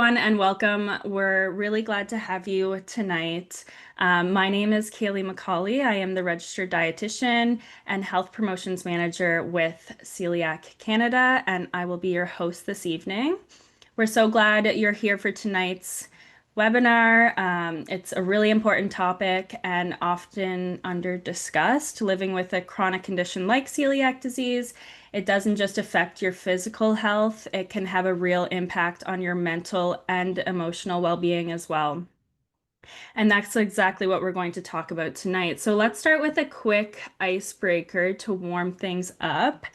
And welcome. We're really glad to have you tonight. My name is Kaylee McCauley. I am the registered dietitian and health promotions manager with Celiac Canada, and I will be your host this evening. We're so glad you're here for tonight's webinar. It's a really important topic and often under discussed. Living with a chronic condition like celiac disease, it doesn't just affect your physical health, it can have a real impact on your mental and emotional well-being as well. And that's exactly what we're going to talk about tonight. So let's start with a quick icebreaker to warm things up.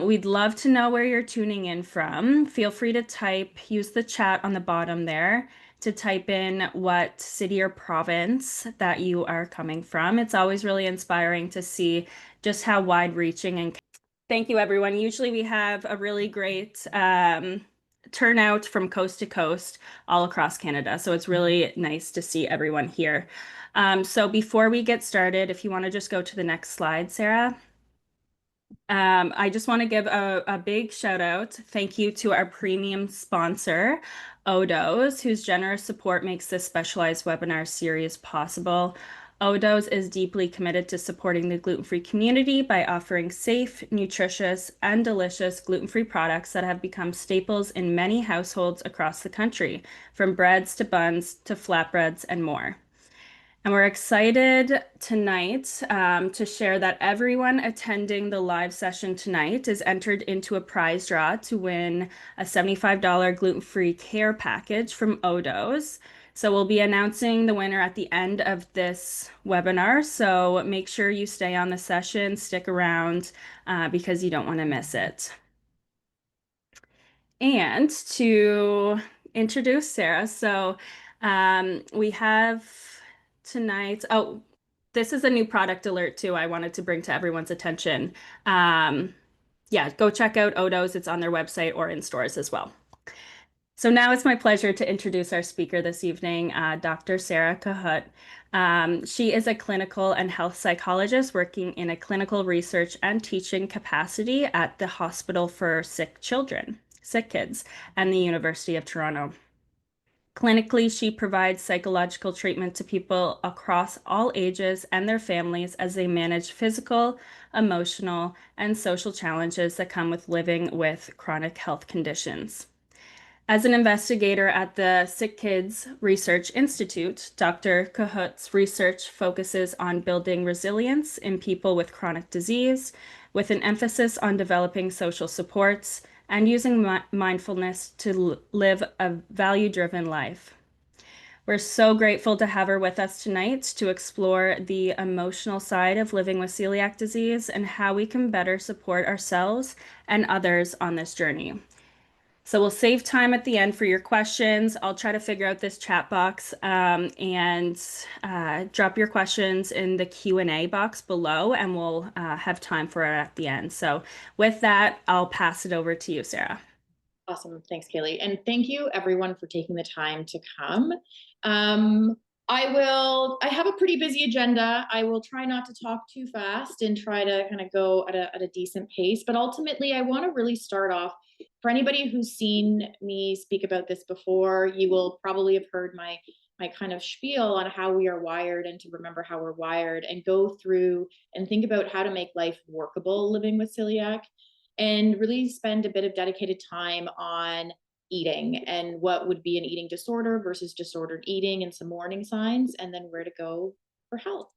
We'd love to know where you're tuning in from. Feel free to use the chat on the bottom there to type in what city or province that you are coming from. It's always really inspiring to see just how wide-reaching and thank you, everyone. Usually we have a really great turnout from coast to coast all across Canada. So it's really nice to see everyone here. So before we get started, if you want to just go to the next slide, Sarah. I just want to give a big shout out. Thank you to our premium sponsor, Odos, whose generous support makes this specialized webinar series possible. Odos is deeply committed to supporting the gluten-free community by offering safe, nutritious, and delicious gluten-free products that have become staples in many households across the country, from breads to buns to flatbreads and more. And we're excited tonight to share that everyone attending the live session tonight is entered into a prize draw to win a $75 gluten-free care package from Odos. So we'll be announcing the winner at the end of this webinar. So make sure you stay on the session, stick around because you don't want to miss it. And to introduce Sarah, so we have tonight. Oh, this is a new product alert too. I wanted to bring to everyone's attention. Yeah, go check out Odos. It's on their website or in stores as well. So now it's my pleasure to introduce our speaker this evening, Dr. Sara Kohut. She is a clinical and health psychologist working in a clinical research and teaching capacity at the Hospital for Sick Kids, and the University of Toronto. Clinically, she provides psychological treatment to people across all ages and their families as they manage physical, emotional, and social challenges that come with living with chronic health conditions. As an investigator at the Sick Kids Research Institute, Dr. Kohut's research focuses on building resilience in people with chronic disease, with an emphasis on developing social supports and using mindfulness to live a value-driven life. We're so grateful to have her with us tonight to explore the emotional side of living with celiac disease and how we can better support ourselves and others on this journey. So we'll save time at the end for your questions. I'll try to figure out this chat box and drop your questions in the Q&A box below, and we'll have time for it at the end. So with that, I'll pass it over to you, Sarah. Awesome. Thanks, Kaylee. And thank you everyone for taking the time to come. I have a pretty busy agenda. I will try not to talk too fast and try to kind of go at a decent pace. But ultimately, I want to really start off. For anybody who's seen me speak about this before, you will probably have heard my kind of spiel on how we are wired and to remember how we're wired and go through and think about how to make life workable living with celiac, and really spend a bit of dedicated time on eating and what would be an eating disorder versus disordered eating and some warning signs, and then where to go for help.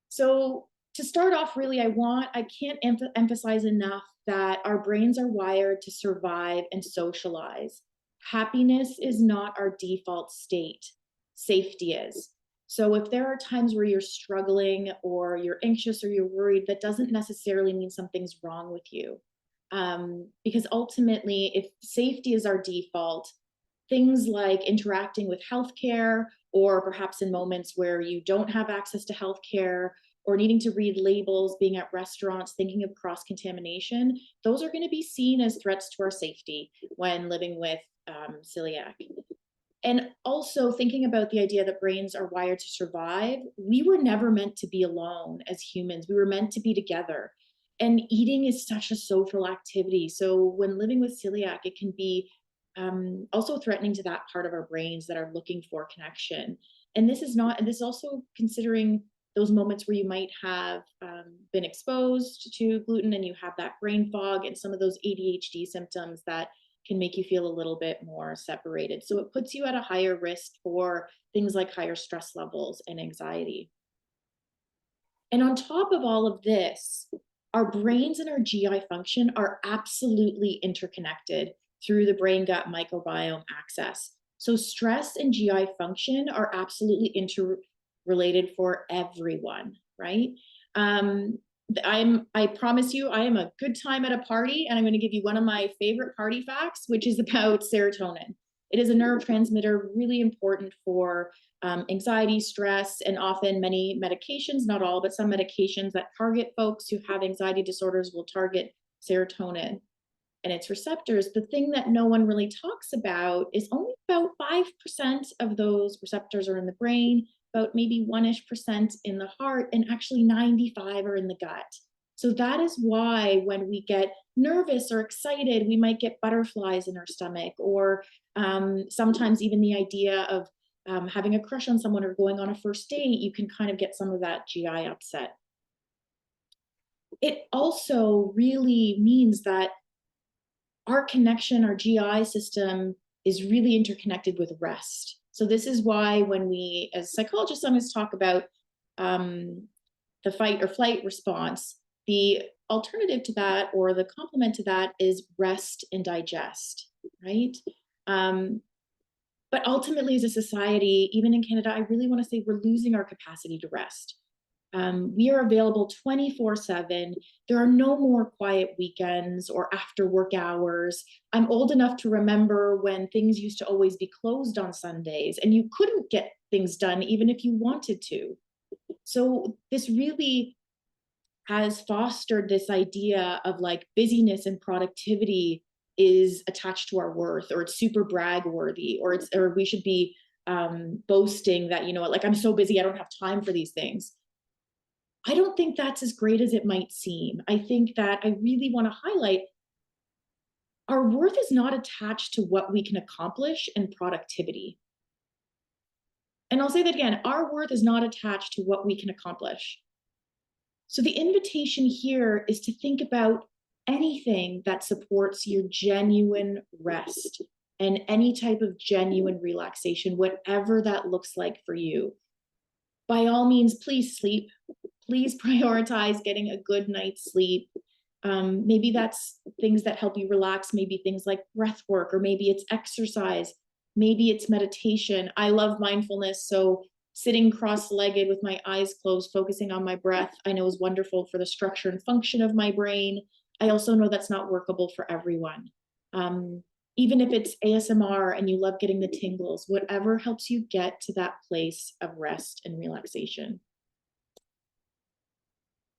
So to start off, really, I can't emphasize enough that our brains are wired to survive and socialize. Happiness is not our default state. Safety is. So if there are times where you're struggling or you're anxious or you're worried, that doesn't necessarily mean something's wrong with you. Because ultimately, if safety is our default, things like interacting with healthcare, or perhaps in moments where you don't have access to healthcare, or needing to read labels, being at restaurants, thinking of cross-contamination, those are going to be seen as threats to our safety when living with celiac. And also thinking about the idea that brains are wired to survive, we were never meant to be alone as humans. We were meant to be together. And eating is such a social activity. So when living with celiac, it can be also threatening to that part of our brains that are looking for connection. And this is also considering those moments where you might have been exposed to gluten and you have that brain fog and some of those ADHD symptoms that can make you feel a little bit more separated. So it puts you at a higher risk for things like higher stress levels and anxiety. And on top of all of this, our brains and our GI function are absolutely interconnected through the brain gut microbiome axis. So stress and GI function are absolutely interrelated for everyone, right? I promise you, I am a good time at a party, and I'm going to give you one of my favorite party facts, which is about serotonin. It is a neurotransmitter really important for anxiety, stress, and often many medications, not all, but some medications that target folks who have anxiety disorders will target serotonin and its receptors. The thing that no one really talks about is only about 5% of those receptors are in the brain, about maybe 1% in the heart, and actually 95 are in the gut. So that is why when we get nervous or excited, we might get butterflies in our stomach, or sometimes even the idea of having a crush on someone or going on a first date, you can kind of get some of that GI upset. It also really means that our connection, our GI system is really interconnected with rest. So this is why when we, as psychologists, sometimes talk about the fight or flight response, the alternative to that or the complement to that is rest and digest, right? But ultimately, as a society, even in Canada, I really want to say we're losing our capacity to rest. We are available 24/7. There are no more quiet weekends or after work hours. I'm old enough to remember when things used to always be closed on Sundays and you couldn't get things done even if you wanted to. So this really has fostered this idea of like busyness and productivity is attached to our worth, or it's super brag worthy, or we should be boasting that, you know, like I'm so busy, I don't have time for these things. I don't think that's as great as it might seem. I think that I really want to highlight our worth is not attached to what we can accomplish in productivity. And I'll say that again, our worth is not attached to what we can accomplish. So the invitation here is to think about anything that supports your genuine rest and any type of genuine relaxation, whatever that looks like for you. By all means, please sleep. Please prioritize getting a good night's sleep. Maybe that's things that help you relax, maybe things like breath work, or maybe it's exercise, maybe it's meditation. I love mindfulness, so sitting cross-legged with my eyes closed, focusing on my breath, I know is wonderful for the structure and function of my brain. I also know that's not workable for everyone. Even if it's ASMR and you love getting the tingles, whatever helps you get to that place of rest and relaxation.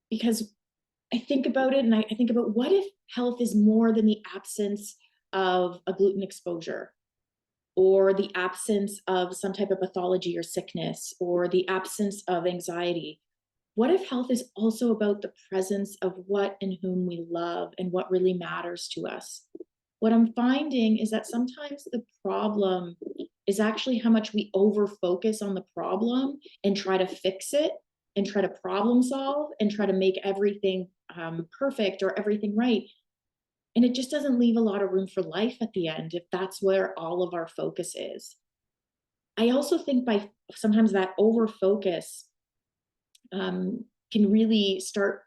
Because I think about it and I think about what if health is more than the absence of a gluten exposure, or the absence of some type of pathology or sickness, or the absence of anxiety? What if health is also about the presence of what and whom we love and what really matters to us? What I'm finding is that sometimes the problem is actually how much we over focus on the problem and try to fix it and try to problem solve and try to make everything perfect or everything right. And it just doesn't leave a lot of room for life at the end if that's where all of our focus is. I also think by sometimes that over focus can really start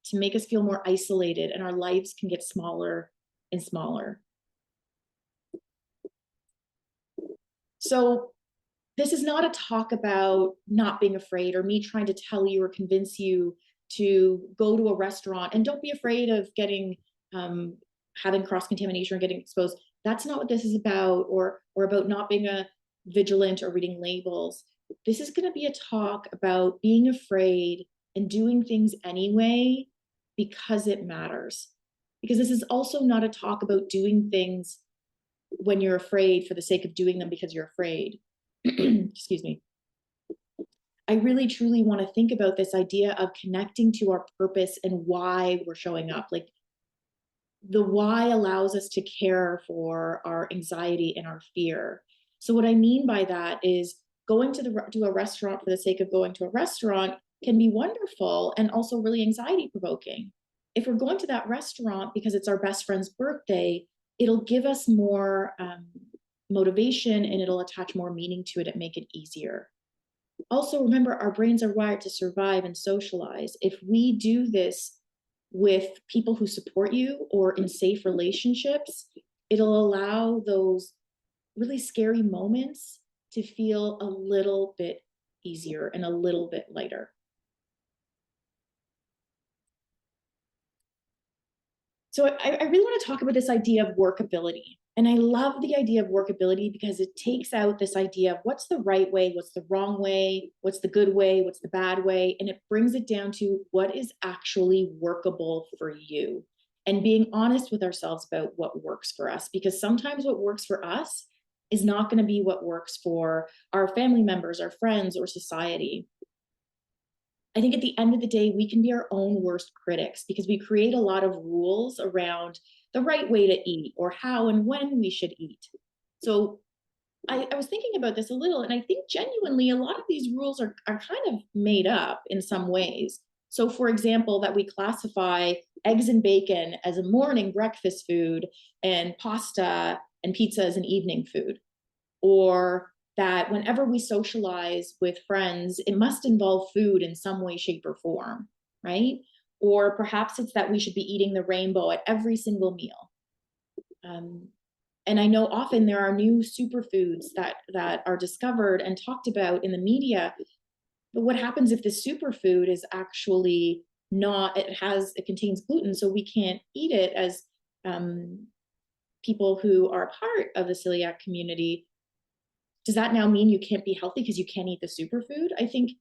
to make us feel more isolated and our lives can get smaller and smaller. So this is not a talk about not being afraid or me trying to tell you or convince you to go to a restaurant and don't be afraid of getting having cross contamination or getting exposed. That's not what this is about, or about not being a vigilant or reading labels. This is going to be a talk about being afraid and doing things anyway because it matters. Because this is also not a talk about doing things when you're afraid for the sake of doing them because you're afraid. Excuse me. I really truly want to think about this idea of connecting to our purpose and why we're showing up. Like, the why allows us to care for our anxiety and our fear. So what I mean by that is going to a restaurant for the sake of going to a restaurant can be wonderful and also really anxiety provoking. If we're going to that restaurant because it's our best friend's birthday, it'll give us more motivation and it'll attach more meaning to it and make it easier. Also, remember, our brains are wired to survive and socialize. If we do this with people who support you or in safe relationships, it'll allow those really scary moments to feel a little bit easier and a little bit lighter. So I really want to talk about this idea of workability. And I love the idea of workability because it takes out this idea of what's the right way, what's the wrong way, what's the good way, what's the bad way, and it brings it down to what is actually workable for you and being honest with ourselves about what works for us. Because sometimes what works for us is not going to be what works for our family members, our friends, or society. I think at the end of the day, we can be our own worst critics because we create a lot of rules around the right way to eat or how and when we should eat. So I was thinking about this a little, and I think genuinely a lot of these rules are kind of made up in some ways. So, for example, that we classify eggs and bacon as a morning breakfast food and pasta and pizza as an evening food, or that whenever we socialize with friends, it must involve food in some way, shape, or form, right? Or perhaps it's that we should be eating the rainbow at every single meal. Um, and I know often there are new superfoods that are discovered and talked about in the media. But what happens if the superfood is actually not? It contains gluten, so we can't eat it as people who are part of the celiac community. Does that now mean you can't be healthy because you can't eat the superfood? I think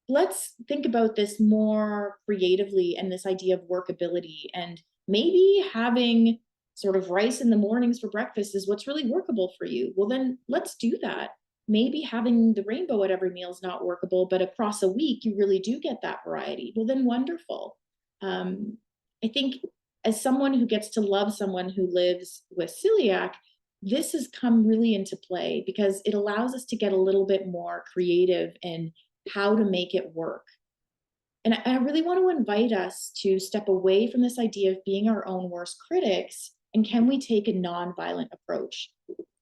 let's think about this more creatively and this idea of workability, and maybe having sort of rice in the mornings for breakfast is what's really workable for you. Well, then let's do that. Maybe having the rainbow at every meal is not workable, but across a week you really do get that variety. Well, then wonderful. I think as someone who gets to love someone who lives with celiac, this has come really into play because it allows us to get a little bit more creative in how to make it work. And I really want to invite us to step away from this idea of being our own worst critics, and can we take a nonviolent approach?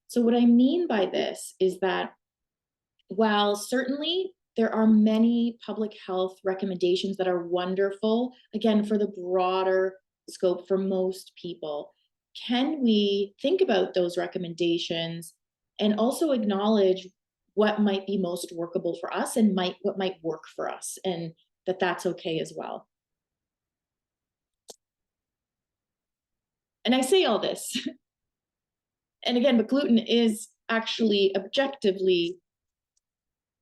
So, what I mean by this is that while certainly there are many public health recommendations that are wonderful, again, for the broader scope for most people, can we think about those recommendations and also acknowledge what might be most workable for us and what might work for us, and that's okay as well. And I say all this, and again, but gluten is actually objectively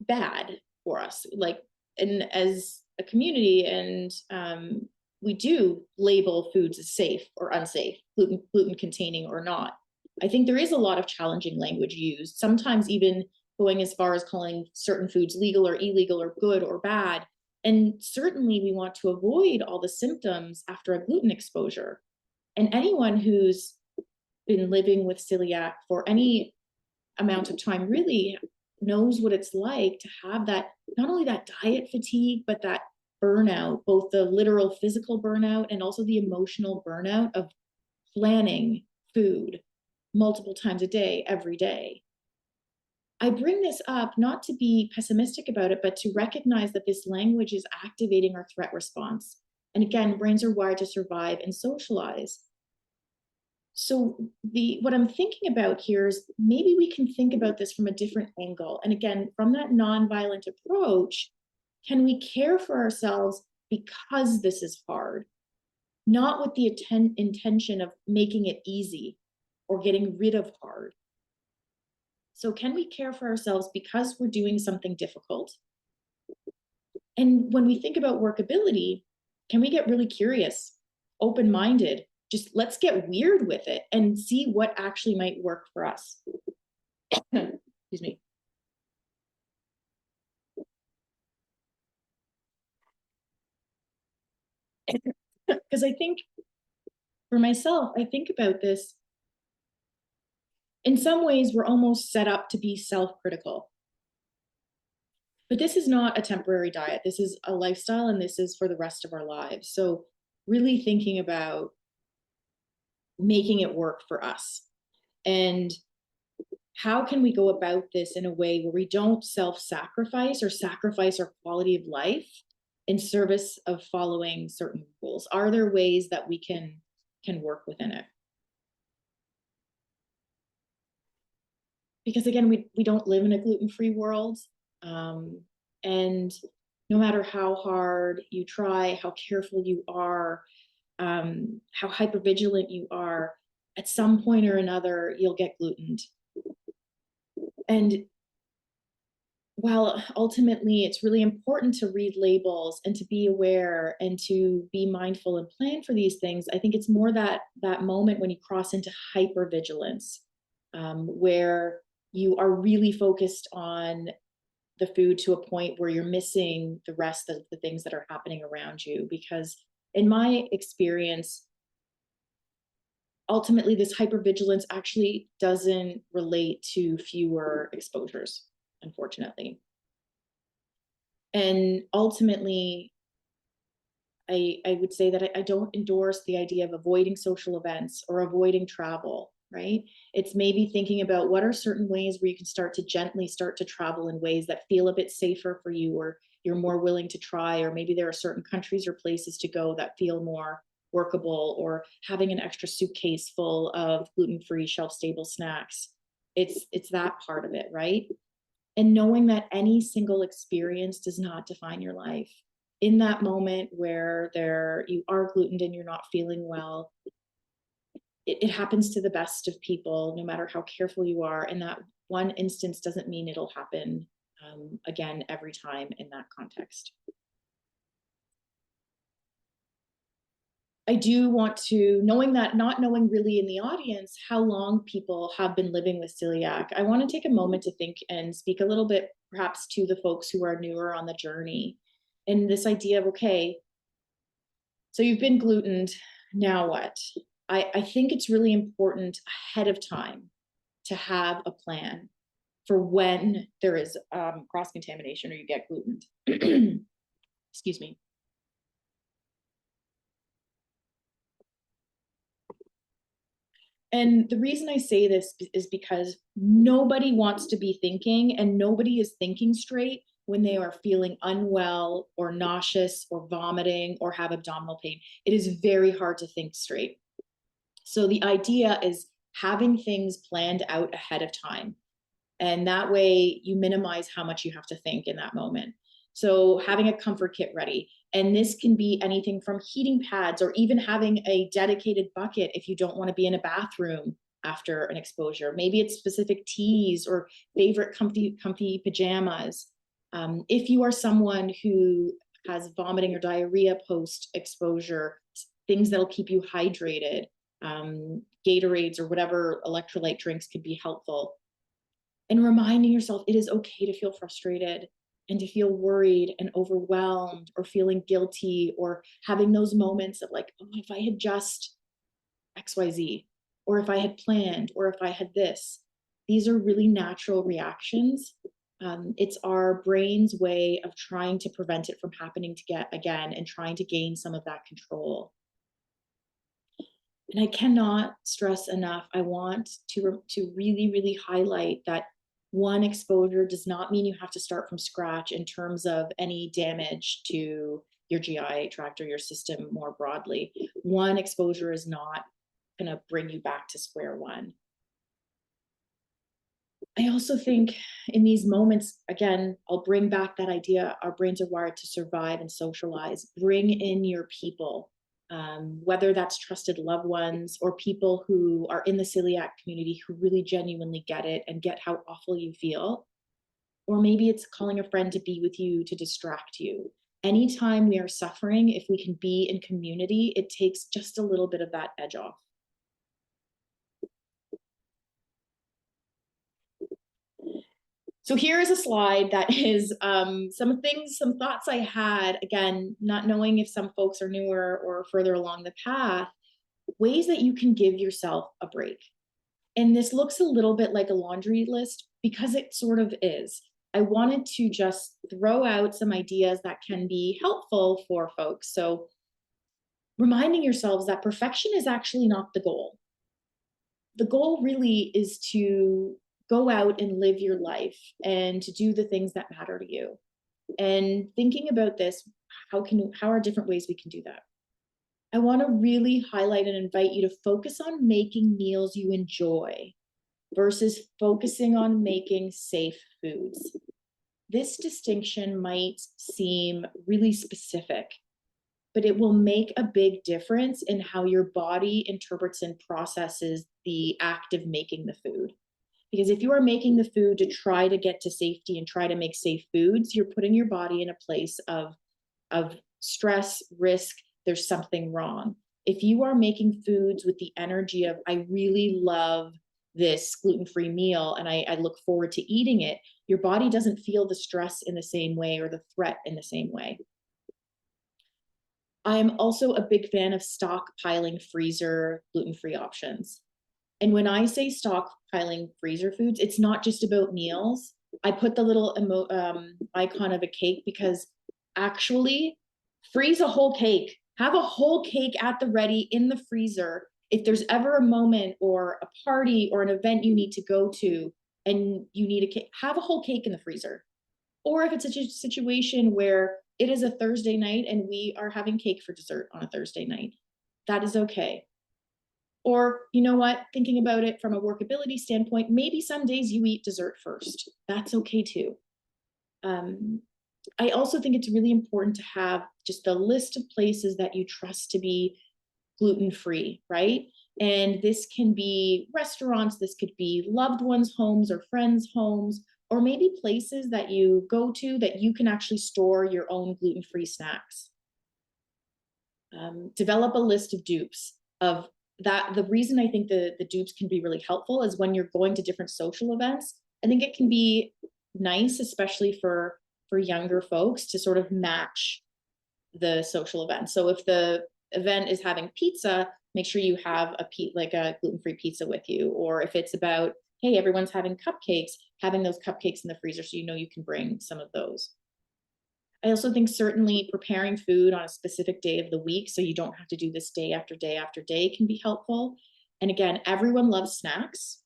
bad for us. Like, and as a community, and we do label foods as safe or unsafe, gluten containing or not. I think there is a lot of challenging language used, sometimes even going as far as calling certain foods legal or illegal or good or bad. And certainly we want to avoid all the symptoms after a gluten exposure. And anyone who's been living with celiac for any amount of time really knows what it's like to have that, not only that diet fatigue, but that burnout, both the literal physical burnout and also the emotional burnout of planning food multiple times a day, every day. I bring this up not to be pessimistic about it, but to recognize that this language is activating our threat response. And again, brains are wired to survive and socialize. So what I'm thinking about here is maybe we can think about this from a different angle. And again, from that nonviolent approach, can we care for ourselves because this is hard, not with the intention of making it easy or getting rid of hard? So can we care for ourselves because we're doing something difficult? And when we think about workability, can we get really curious, open-minded? Just let's get weird with it and see what actually might work for us. Excuse me. Because I think For myself, I think about this. In some ways, we're almost set up to be self-critical. But this is not a temporary diet. This is a lifestyle, and this is for the rest of our lives. So really thinking about making it work for us. And how can we go about this in a way where we don't self-sacrifice or sacrifice our quality of life in service of following certain rules? Are there ways that we can work within it? Because again, we don't live in a gluten-free world. And no matter how hard you try, how careful you are, how hypervigilant you are, at some point or another, you'll get glutened. And while ultimately it's really important to read labels and to be aware and to be mindful and plan for these things, I think it's more that moment when you cross into hypervigilance, where you are really focused on the food to a point where you're missing the rest of the things that are happening around you. Because in my experience, ultimately this hypervigilance actually doesn't relate to fewer exposures, unfortunately. And ultimately, I would say that I don't endorse the idea of avoiding social events or avoiding travel, right? It's maybe thinking about what are certain ways where you can start to gently start to travel in ways that feel a bit safer for you, or you're more willing to try, or maybe there are certain countries or places to go that feel more workable, or having an extra suitcase full of gluten-free shelf-stable snacks. It's that part of it, right? And knowing that any single experience does not define your life. In that moment where you are glutened and you're not feeling well, it happens to the best of people, no matter how careful you are. And that one instance doesn't mean it'll happen again every time in that context. I do want to, knowing that, not knowing really in the audience how long people have been living with celiac, I want to take a moment to think and speak a little bit perhaps to the folks who are newer on the journey. And this idea of, okay, so you've been glutened, now what? I think it's really important ahead of time to have a plan for when there is cross-contamination or you get glutened. Excuse me. And the reason I say this is because nobody wants to be thinking, and nobody is thinking straight when they are feeling unwell or nauseous or vomiting or have abdominal pain. It is very hard to think straight. So the idea is having things planned out ahead of time. And that way you minimize how much you have to think in that moment. So having a comfort kit ready. And this can be anything from heating pads, or even having a dedicated bucket if you don't want to be in a bathroom after an exposure. Maybe it's specific teas or favorite comfy pajamas. If you are someone who has vomiting or diarrhea post exposure, things that'll keep you hydrated, Gatorades or whatever electrolyte drinks could be helpful. And reminding yourself it is okay to feel frustrated and to feel worried and overwhelmed, or feeling guilty, or having those moments of like, oh, if I had just XYZ, or if I had planned, or if I had this. These are really natural reactions. It's our brain's way of trying to prevent it from happening again, and trying to gain some of that control. And I cannot stress enough, I want to really, really highlight that one exposure does not mean you have to start from scratch in terms of any damage to your GI tract or your system more broadly. One exposure is not going to bring you back to square one. I also think in these moments, again, I'll bring back that idea, our brains are wired to survive and socialize. Bring in your people, whether that's trusted loved ones or people who are in the celiac community who really genuinely get it and get how awful you feel. Or maybe it's calling a friend to be with you, to distract you. Anytime we are suffering, if we can be in community, it takes just a little bit of that edge off. So here is a slide that is some thoughts I had, again, not knowing if some folks are newer or further along the path. ways that you can give yourself a break. And this looks a little bit like a laundry list because it sort of is. I wanted to just throw out some ideas that can be helpful for folks. So, reminding yourselves that perfection is actually not the goal. The goal really is to go out and live your life and to do the things that matter to you. And thinking about this, how are different ways we can do that? I want to really highlight and invite you to focus on making meals you enjoy versus focusing on making safe foods. This distinction might seem really specific, but it will make a big difference in how your body interprets and processes the act of making the food. Because if you are making the food to try to get to safety and try to make safe foods, you're putting your body in a place of stress, risk, there's something wrong. If you are making foods with the energy of, I really love this gluten-free meal and I look forward to eating it, your body doesn't feel the stress in the same way or the threat in the same way. I am also a big fan of stockpiling freezer gluten-free options. And when I say stockpiling freezer foods, it's not just about meals. I put the little icon of a cake because actually, freeze a whole cake. Have a whole cake at the ready in the freezer. If there's ever a moment or a party or an event you need to go to and you need a cake, have a whole cake in the freezer. Or if it's a situation where it is a Thursday night and we are having cake for dessert on a Thursday night, that is okay. Or, you know what, thinking about it from a workability standpoint, maybe some days you eat dessert first. That's okay too. I also think it's really important to have just a list of places that you trust to be gluten-free, right? And this can be restaurants, this could be loved ones' homes or friends' homes, or maybe places that you go to that you can actually store your own gluten-free snacks. Develop a list of dupes of that. The reason I think the dupes can be really helpful is when you're going to different social events. I think it can be nice, especially for younger folks, to sort of match the social event. So if the event is having pizza, make sure you have like a gluten-free pizza with you. Or if it's about, hey, everyone's having cupcakes, having those cupcakes in the freezer so you know you can bring some of those. I also think certainly preparing food on a specific day of the week so you don't have to do this day after day after day can be helpful. And again, everyone loves snacks.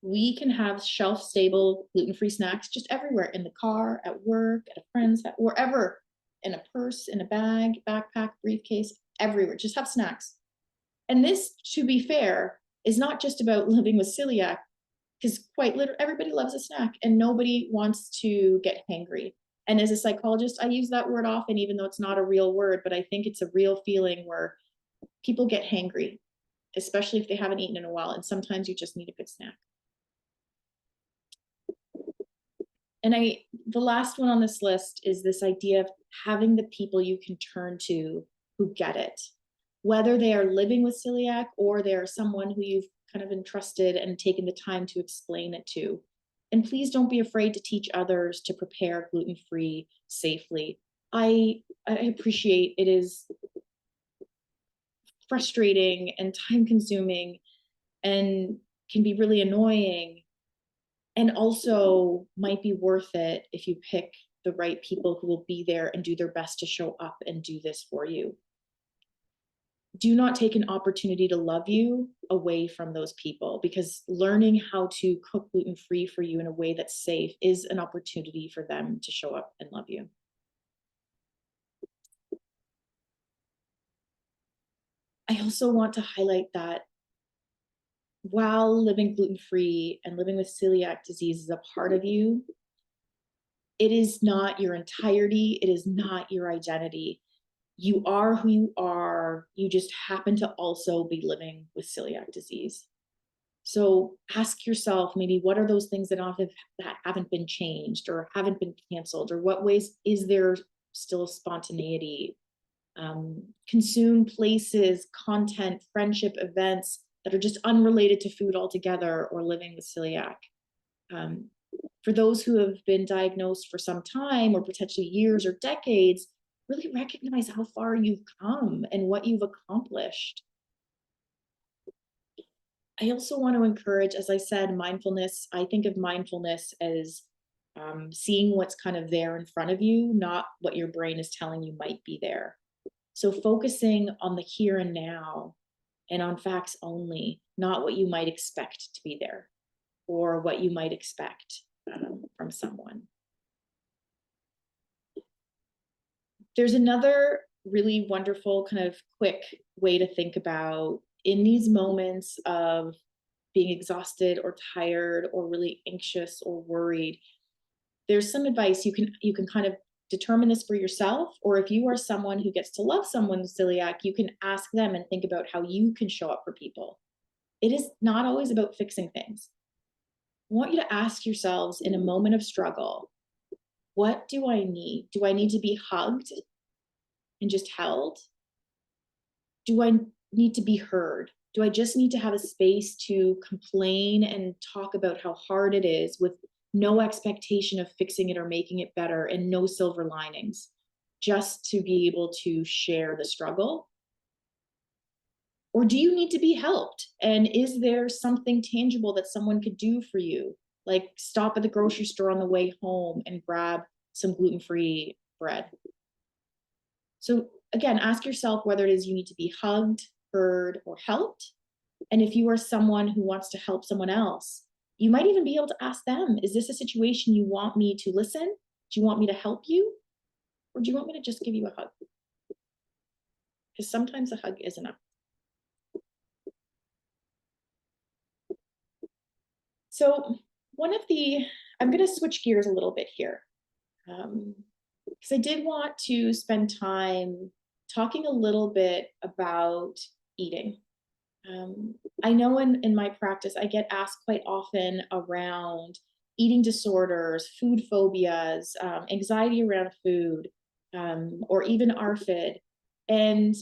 We can have shelf stable gluten-free snacks just everywhere, in the car, at work, at a friend's, wherever, in a purse, in a bag, backpack, briefcase, everywhere. Just have snacks. And this, to be fair, is not just about living with celiac, because quite literally everybody loves a snack and nobody wants to get hangry. And as a psychologist, I use that word often, even though it's not a real word, but I think it's a real feeling where people get hangry, especially if they haven't eaten in a while. And sometimes you just need a good snack. And the last one on this list is this idea of having the people you can turn to who get it, whether they are living with celiac or they are someone who you've kind of entrusted and taken the time to explain it to. And please don't be afraid to teach others to prepare gluten-free safely. I appreciate it is frustrating and time consuming and can be really annoying, and also might be worth it if you pick the right people who will be there and do their best to show up and do this for you. Do not take an opportunity to love you away from those people, because learning how to cook gluten-free for you in a way that's safe is an opportunity for them to show up and love you. I also want to highlight that while living gluten-free and living with celiac disease is a part of you, it is not your entirety. It is not your identity. You are who you are. You just happen to also be living with celiac disease. So ask yourself, maybe, what are those things that haven't been changed or haven't been canceled, or what ways is there still spontaneity? Consume places, content, friendship, events that are just unrelated to food altogether or living with celiac. For those who have been diagnosed for some time or potentially years or decades, really recognize how far you've come and what you've accomplished. I also want to encourage, as I said, mindfulness. I think of mindfulness as seeing what's kind of there in front of you, not what your brain is telling you might be there. So focusing on the here and now and on facts only, not what you might expect to be there or what you might expect from someone. There's another really wonderful kind of quick way to think about in these moments of being exhausted or tired or really anxious or worried. There's some advice you can kind of determine this for yourself, or if you are someone who gets to love someone with celiac, you can ask them and think about how you can show up for people. It is not always about fixing things. I want you to ask yourselves in a moment of struggle, what do I need? Do I need to be hugged and just held? Do I need to be heard? Do I just need to have a space to complain and talk about how hard it is with no expectation of fixing it or making it better and no silver linings, just to be able to share the struggle? Or do you need to be helped? And is there something tangible that someone could do for you? Like stop at the grocery store on the way home and grab some gluten-free bread. So again, ask yourself whether it is you need to be hugged, heard, or helped. And if you are someone who wants to help someone else, you might even be able to ask them, is this a situation you want me to listen? Do you want me to help you? Or do you want me to just give you a hug? Because sometimes a hug is enough. So I'm going to switch gears a little bit here. Because I did want to spend time talking a little bit about eating. I know in my practice, I get asked quite often around eating disorders, food phobias, anxiety around food, or even ARFID. And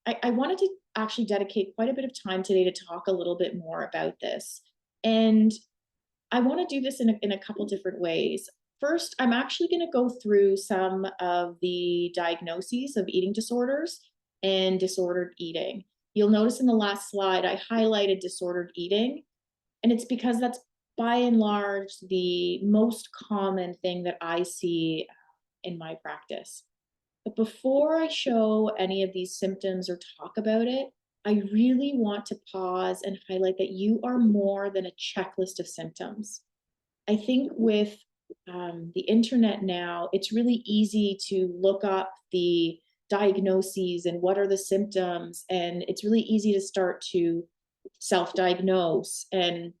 I wanted to actually dedicate quite a bit of time today to talk a little bit more about this. And I want to do this in a couple different ways. First, I'm actually going to go through some of the diagnoses of eating disorders and disordered eating. You'll notice in the last slide, I highlighted disordered eating, and it's because that's by and large the most common thing that I see in my practice. But before I show any of these symptoms or talk about it, I really want to pause and highlight that you are more than a checklist of symptoms. I think with the internet now, it's really easy to look up the diagnoses and what are the symptoms, and it's really easy to start to self-diagnose. And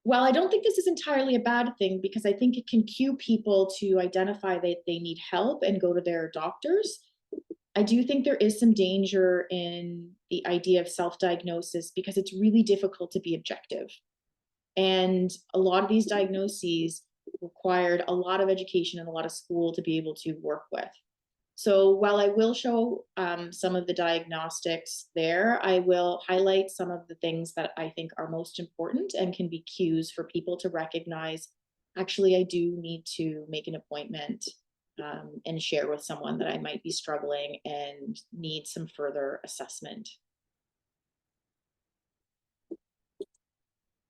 while I don't think this is entirely a bad thing, because I think it can cue people to identify that they need help and go to their doctors, I do think there is some danger in the idea of self-diagnosis because it's really difficult to be objective. And a lot of these diagnoses required a lot of education and a lot of school to be able to work with. So while I will show some of the diagnostics there, I will highlight some of the things that I think are most important and can be cues for people to recognize, actually, I do need to make an appointment and share with someone that I might be struggling and need some further assessment.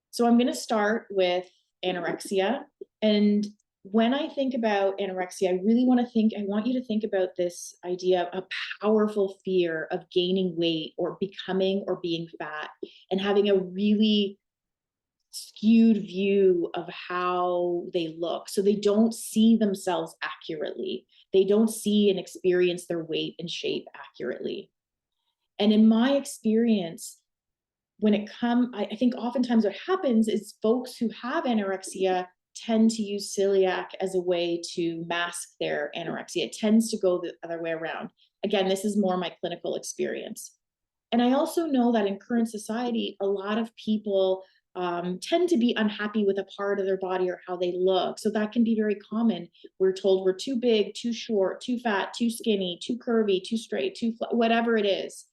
So I'm going to start with anorexia. And when I think about anorexia, I want you to think about this idea of a powerful fear of gaining weight or becoming or being fat and having a really skewed view of how they look. So they don't see themselves accurately. They don't see and experience their weight and shape accurately. And in my experience, I think oftentimes what happens is folks who have anorexia tend to use celiac as a way to mask their anorexia. It tends to go the other way around. Again, this is more my clinical experience. And I also know that in current society, a lot of people tend to be unhappy with a part of their body or how they look. So that can be very common. We're told we're too big, too short, too fat, too skinny, too curvy, too straight, whatever it is.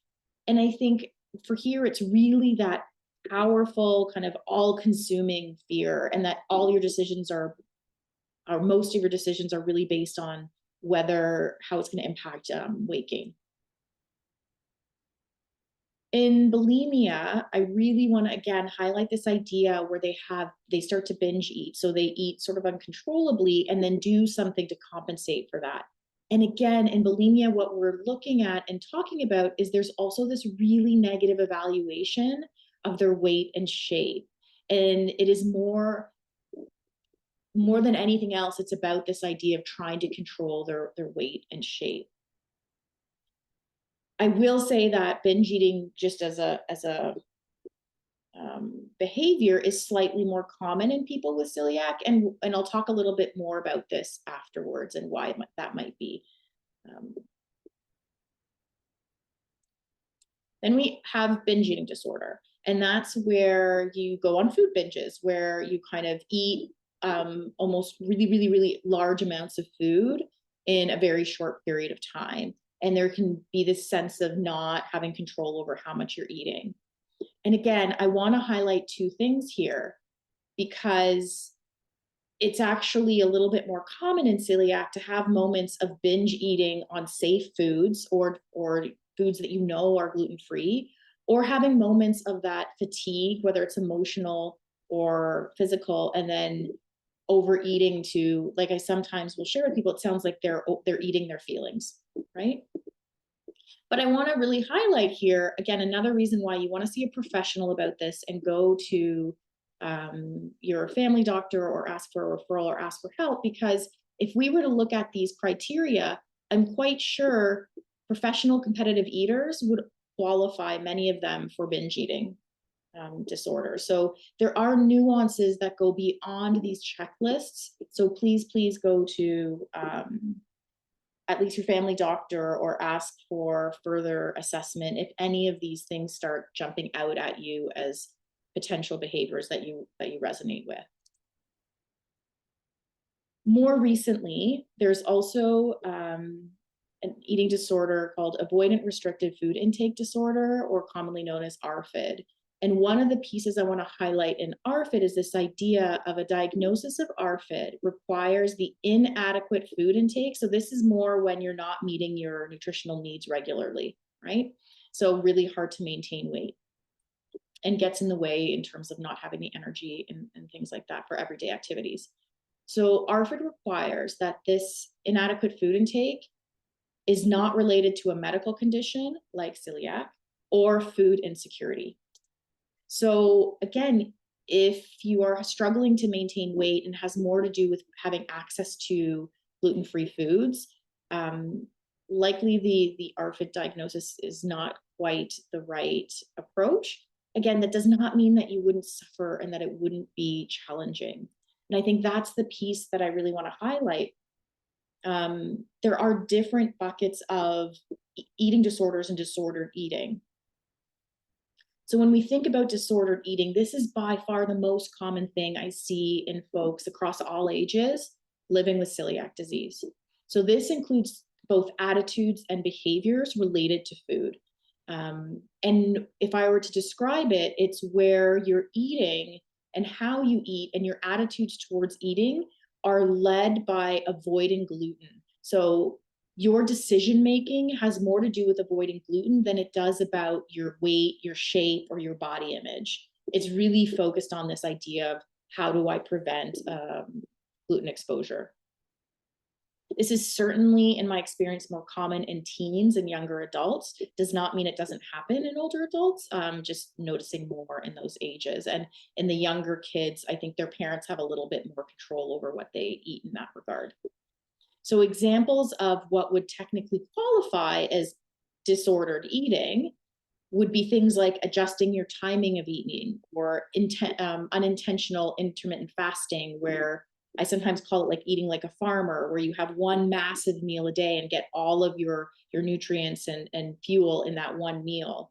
And I think for here, it's really that powerful kind of all-consuming fear, and that all your decisions or most of your decisions are really based on how it's going to impact weight gain. In bulimia, I really want to again highlight this idea where they start to binge eat. So they eat sort of uncontrollably and then do something to compensate for that. And again, in bulimia, what we're looking at and talking about is there's also this really negative evaluation of their weight and shape. And it is more than anything else, it's about this idea of trying to control their weight and shape. I will say that binge eating, just as a behavior, is slightly more common in people with celiac, and I'll talk a little bit more about this afterwards and why that might be. Um, then we have binge eating disorder, and that's where you go on food binges, where you kind of eat almost really, really, really large amounts of food in a very short period of time. And there can be this sense of not having control over how much you're eating. And again, I want to highlight two things here because it's actually a little bit more common in celiac to have moments of binge eating on safe foods or foods that you know are gluten-free, or having moments of that fatigue, whether it's emotional or physical, and then overeating to, like I sometimes will share with people, it sounds like they're eating their feelings, right? But I want to really highlight here, again, another reason why you want to see a professional about this and go to your family doctor or ask for a referral or ask for help. Because if we were to look at these criteria, I'm quite sure professional competitive eaters would qualify, many of them, for binge eating disorder. So there are nuances that go beyond these checklists. So please go to at least your family doctor or ask for further assessment if any of these things start jumping out at you as potential behaviors that you resonate with. More recently, there's also an eating disorder called avoidant restricted food intake disorder, or commonly known as ARFID. And one of the pieces I want to highlight in ARFID is this idea of a diagnosis of ARFID requires the inadequate food intake. So this is more when you're not meeting your nutritional needs regularly, right? So really hard to maintain weight and gets in the way in terms of not having the energy and things like that for everyday activities. So ARFID requires that this inadequate food intake is not related to a medical condition like celiac or food insecurity. So again, if you are struggling to maintain weight and has more to do with having access to gluten-free foods, likely the ARFID diagnosis is not quite the right approach. Again, that does not mean that you wouldn't suffer and that it wouldn't be challenging. And I think that's the piece that I really want to highlight. There are different buckets of eating disorders and disordered eating. So when we think about disordered eating, this is by far the most common thing I see in folks across all ages living with celiac disease. So this includes both attitudes and behaviors related to food. And if I were to describe it, it's where you're eating and how you eat and your attitudes towards eating are led by avoiding gluten. So your decision making has more to do with avoiding gluten than it does about your weight, your shape, or your body image. It's really focused on this idea of how do I prevent gluten exposure. This is certainly, in my experience, more common in teens and younger adults. Does not mean it doesn't happen in older adults, just noticing more in those ages. And in the younger kids, I think their parents have a little bit more control over what they eat in that regard. So examples of what would technically qualify as disordered eating would be things like adjusting your timing of eating, or unintentional intermittent fasting, where I sometimes call it like eating like a farmer, where you have one massive meal a day and get all of your nutrients and fuel in that one meal.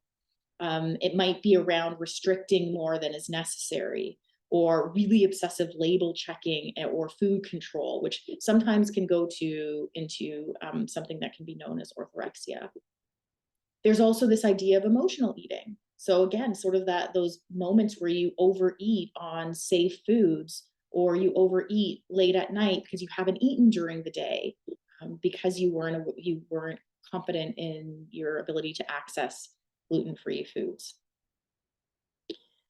It might be around restricting more than is necessary, or really obsessive label checking, or food control, which sometimes can go into something that can be known as orthorexia. There's also this idea of emotional eating. So again, sort of those moments where you overeat on safe foods, or you overeat late at night because you haven't eaten during the day, because you weren't confident in your ability to access gluten-free foods.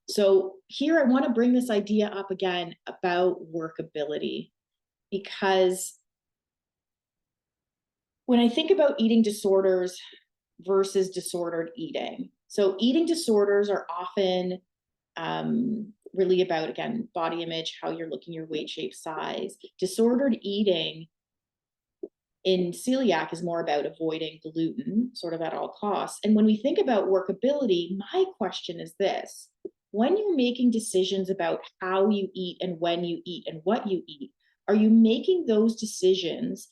So here I want to bring this idea up again about workability, because when I think about eating disorders versus disordered eating, so eating disorders are often really about, again, body image, how you're looking, your weight, shape, size. Disordered eating in celiac is more about avoiding gluten sort of at all costs. And when we think about workability, my question is this: when you're making decisions about how you eat and when you eat and what you eat, are you making those decisions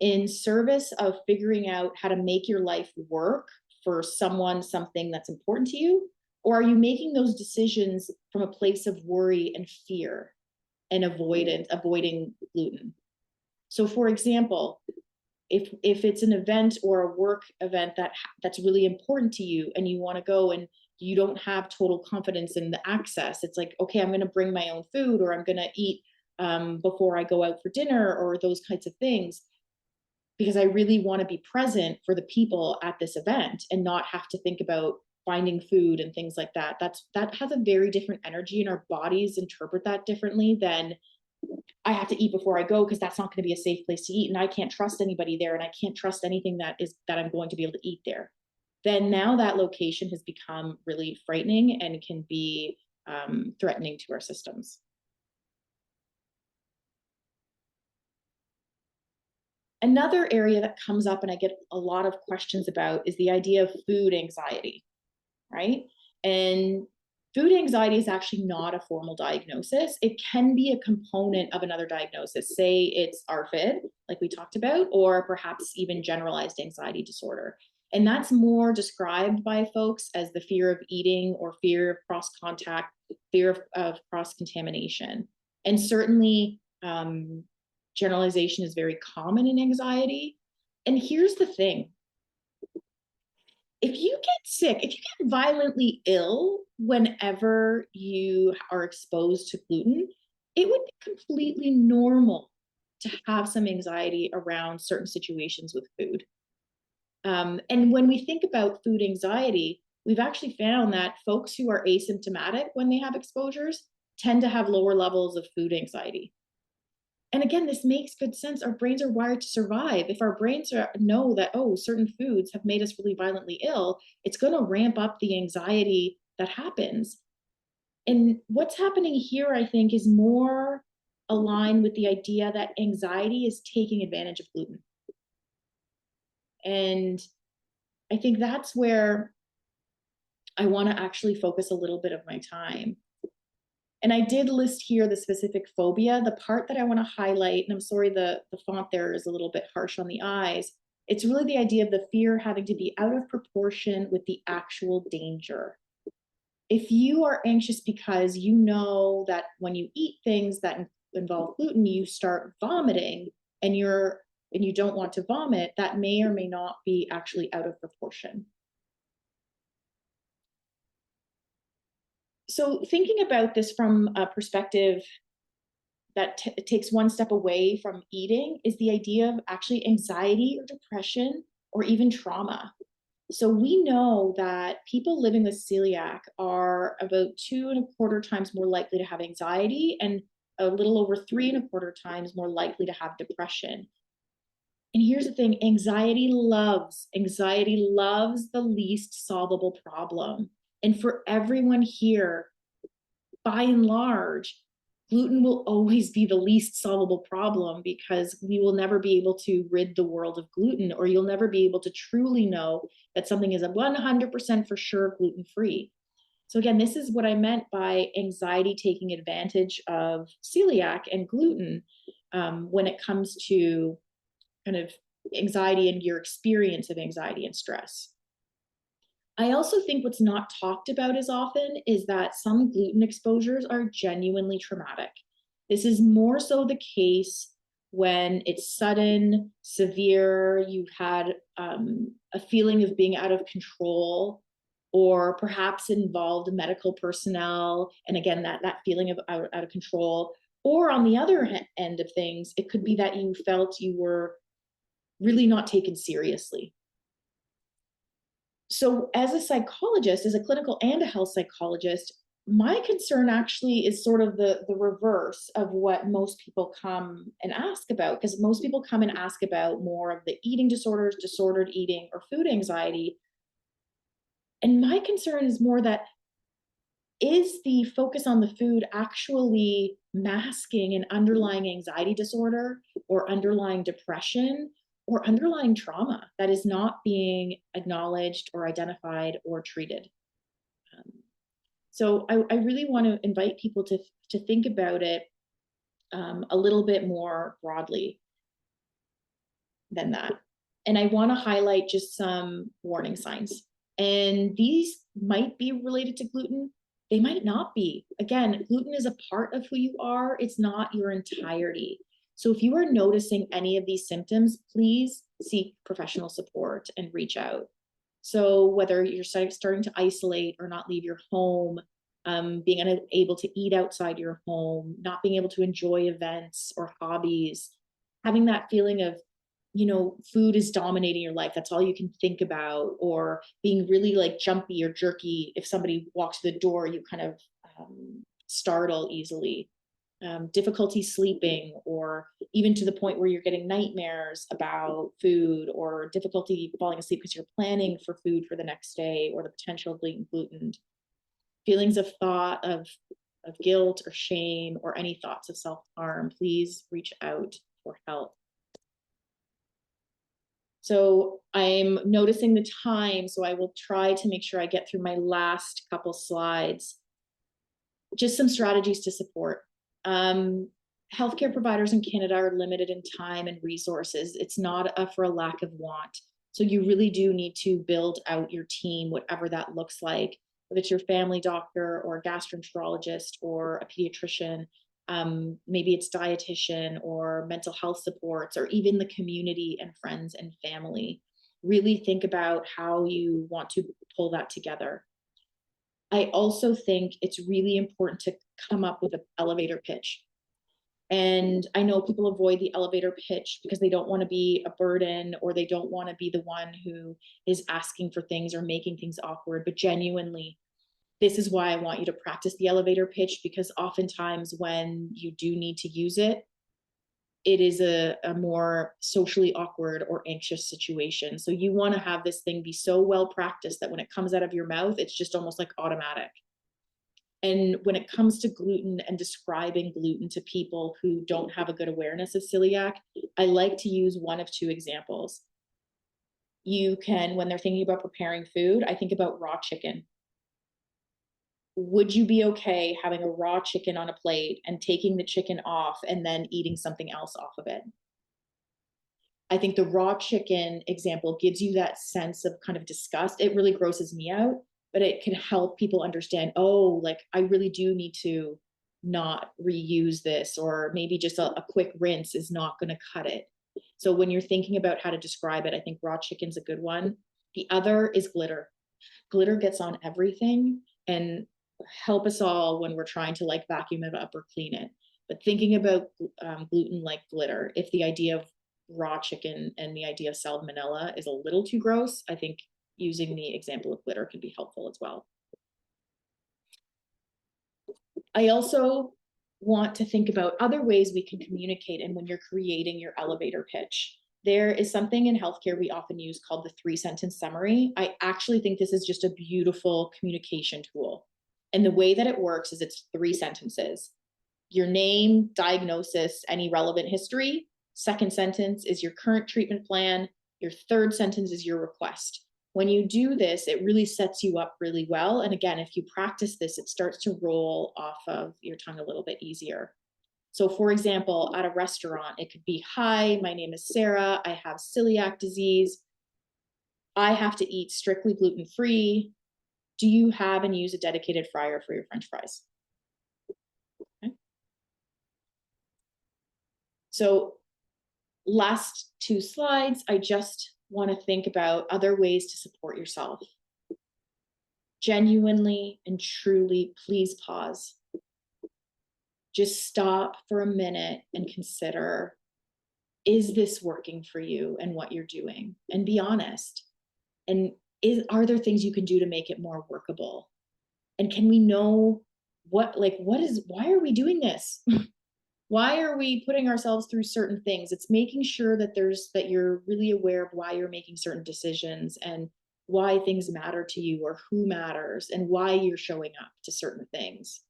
in service of figuring out how to make your life work for someone, something that's important to you? Or are you making those decisions from a place of worry and fear and avoiding gluten? So for example, if it's an event or a work event that's really important to you and you want to go and you don't have total confidence in the access, it's like, okay, I'm going to bring my own food, or I'm going to eat before I go out for dinner, or those kinds of things, because I really want to be present for the people at this event and not have to think about finding food and things like that. That has a very different energy, and our bodies interpret that differently than I have to eat before I go because that's not going to be a safe place to eat, and I can't trust anybody there, and I can't trust anything that I'm going to be able to eat there. Then now that location has become really frightening and can be threatening to our systems. Another area that comes up and I get a lot of questions about is the idea of food anxiety, right? And food anxiety is actually not a formal diagnosis. It can be a component of another diagnosis. Say it's ARFID, like we talked about, or perhaps even generalized anxiety disorder. And that's more described by folks as the fear of eating or fear of cross contact, fear of cross contamination. And certainly, generalization is very common in anxiety. And here's the thing: if you get sick, if you get violently ill whenever you are exposed to gluten, it would be completely normal to have some anxiety around certain situations with food. And when we think about food anxiety, we've actually found that folks who are asymptomatic when they have exposures tend to have lower levels of food anxiety. And again, this makes good sense. Our brains are wired to survive. If our brains know that, oh, certain foods have made us really violently ill, it's going to ramp up the anxiety that happens. And what's happening here, I think, is more aligned with the idea that anxiety is taking advantage of gluten. And I think that's where I want to actually focus a little bit of my time. And I did list here the specific phobia. The part that I want to highlight, and I'm sorry, the font there is a little bit harsh on the eyes. It's really the idea of the fear having to be out of proportion with the actual danger. If you are anxious because you know that when you eat things that involve gluten, you start vomiting, and you don't want to vomit, that may or may not be actually out of proportion. So thinking about this from a perspective that takes one step away from eating is the idea of actually anxiety or depression or even trauma. So we know that people living with celiac are about 2.25 times more likely to have anxiety and a little over 3.25 times more likely to have depression. And here's the thing: anxiety loves the least solvable problem. And for everyone here, by and large, gluten will always be the least solvable problem, because we will never be able to rid the world of gluten, or you'll never be able to truly know that something is 100% for sure gluten-free. So again, this is what I meant by anxiety taking advantage of celiac and gluten when it comes to kind of anxiety and your experience of anxiety and stress. I also think what's not talked about as often is that some gluten exposures are genuinely traumatic. This is more so the case when it's sudden, severe, you've had a feeling of being out of control, or perhaps involved medical personnel, and again, that feeling of out of control. Or on the other end of things, it could be that you felt you were really not taken seriously. So as a psychologist, as a clinical and a health psychologist, my concern actually is sort of the reverse of what most people come and ask about, because most people come and ask about more of the eating disorders, disordered eating, or food anxiety. And my concern is more that, is the focus on the food actually masking an underlying anxiety disorder or underlying depression or underlying trauma that is not being acknowledged or identified or treated? Um, so I really want to invite people to think about it a little bit more broadly than that. And I want to highlight just some warning signs. And these might be related to gluten. They might not be. Again, gluten is a part of who you are, it's not your entirety. So if you are noticing any of these symptoms, please seek professional support and reach out. So whether you're starting to isolate or not leave your home, being unable to eat outside your home, not being able to enjoy events or hobbies, having that feeling of, food is dominating your life, that's all you can think about, or being really like jumpy or jerky. If somebody walks to the door, you kind of startle easily. Difficulty sleeping, or even to the point where you're getting nightmares about food, or difficulty falling asleep because you're planning for food for the next day, or the potential of being gluten. Feelings of thought of guilt or shame, or any thoughts of self-harm, please reach out for help. So I'm noticing the time, so I will try to make sure I get through my last couple slides. Just some strategies to support. Healthcare providers in Canada are limited in time and resources. It's not for a lack of want. So you really do need to build out your team, whatever that looks like, whether it's your family doctor or a gastroenterologist or a pediatrician. Maybe it's dietitian or mental health supports, or even the community and friends and family. Really think about how you want to pull that together. I also think it's really important to come up with an elevator pitch. And I know people avoid the elevator pitch because they don't want to be a burden, or they don't want to be the one who is asking for things or making things awkward. But genuinely, this is why I want you to practice the elevator pitch, because oftentimes when you do need to use it, it is a more socially awkward or anxious situation. So you want to have this thing be so well practiced that when it comes out of your mouth, it's just almost like automatic. And when it comes to gluten and describing gluten to people who don't have a good awareness of celiac, I like to use one of two examples. You can, when they're thinking about preparing food, I think about raw chicken. Would you be okay having a raw chicken on a plate and taking the chicken off and then eating something else off of it? I think the raw chicken example gives you that sense of kind of disgust. It really grosses me out, but it can help people understand, oh, like I really do need to not reuse this, or maybe just a quick rinse is not going to cut it. So when you're thinking about how to describe it, I think raw chicken's a good one. The other is glitter. Glitter gets on everything and help us all when we're trying to like vacuum it up or clean it. But thinking about gluten like glitter, if the idea of raw chicken and the idea of salmonella is a little too gross, I think using the example of glitter can be helpful as well. I also want to think about other ways we can communicate. And when you're creating your elevator pitch, there is something in healthcare we often use called the 3-sentence summary. I actually think this is just a beautiful communication tool. And the way that it works is it's 3 sentences: your name, diagnosis, any relevant history. Second sentence is your current treatment plan. Your third sentence is your request. When you do this, it really sets you up really well. And again, if you practice this, it starts to roll off of your tongue a little bit easier. So for example, at a restaurant, it could be, hi, my name is Sara. I have celiac disease. I have to eat strictly gluten-free. Do you have and use a dedicated fryer for your French fries? Okay. So last 2 slides, I just want to think about other ways to support yourself. Genuinely and truly, please pause. Just stop for a minute and consider, is this working for you and what you're doing? And be honest. And are there things you can do to make it more workable? And can we know why are we doing this? Why are we putting ourselves through certain things? It's making sure that you're really aware of why you're making certain decisions and why things matter to you or who matters and why you're showing up to certain things.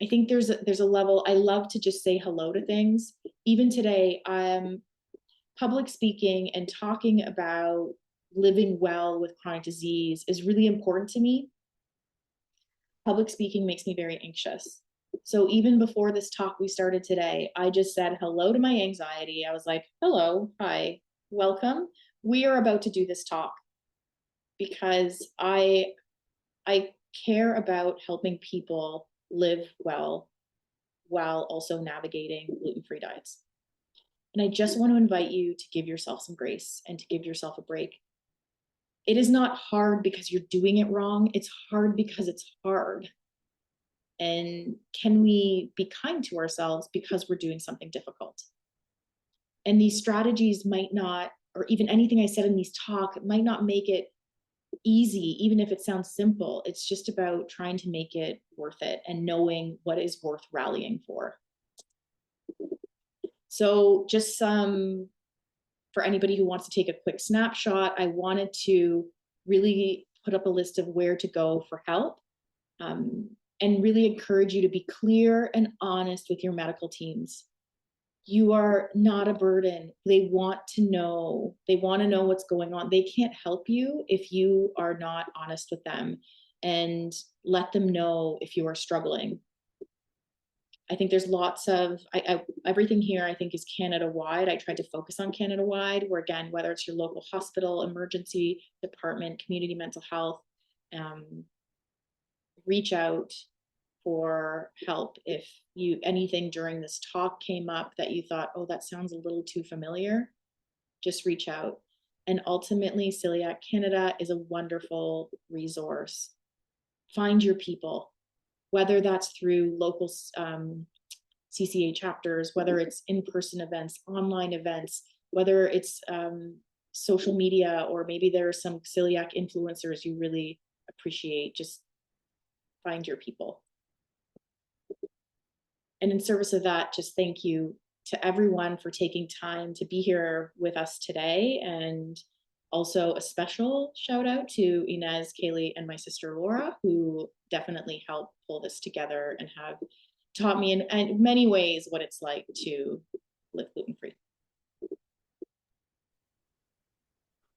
I think there's a level. I love to just say hello to things. Even today, public speaking and talking about living well with chronic disease is really important to me. Public speaking makes me very anxious. So even before this talk we started today, I just said hello to my anxiety. I was like, hello, hi, welcome. We are about to do this talk because I care about helping people live well while also navigating gluten-free diets. And I just want to invite you to give yourself some grace and to give yourself a break. It is not hard because you're doing it wrong. It's hard because it's hard. And can we be kind to ourselves because we're doing something difficult? And these strategies might not, or even anything I said in these talk might not make it easy, even if it sounds simple. It's just about trying to make it worth it and knowing what is worth rallying for. So just for anybody who wants to take a quick snapshot, I wanted to really put up a list of where to go for help, and really encourage you to be clear and honest with your medical teams. You are not a burden. They want to know what's going on. They can't help you if you are not honest with them and let them know if you are struggling. I think there's lots of everything here I think is Canada wide. I tried to focus on Canada wide, where again, whether it's your local hospital, emergency department, community mental health, reach out for help. If anything during this talk came up that you thought, oh, that sounds a little too familiar, just reach out. And ultimately, Celiac Canada is a wonderful resource. Find your people, whether that's through local CCA chapters, whether it's in-person events, online events, whether it's social media, or maybe there are some celiac influencers you really appreciate. Just find your people. And in service of that, just thank you to everyone for taking time to be here with us today. And also a special shout out to Inez, Kaylee, and my sister Laura, who definitely helped pull this together and have taught me in many ways what it's like to live gluten-free.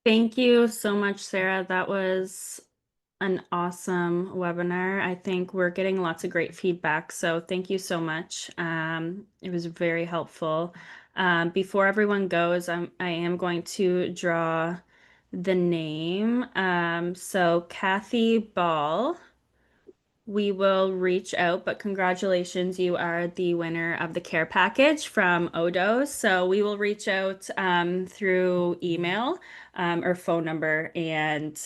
Thank you so much, Sarah. That was an awesome webinar. I think we're getting lots of great feedback, so thank you so much. It was very helpful. Before everyone goes, I am going to draw the name. So Kathy Ball, we will reach out, but congratulations, you are the winner of the care package from Odo. So we will reach out through email or phone number, and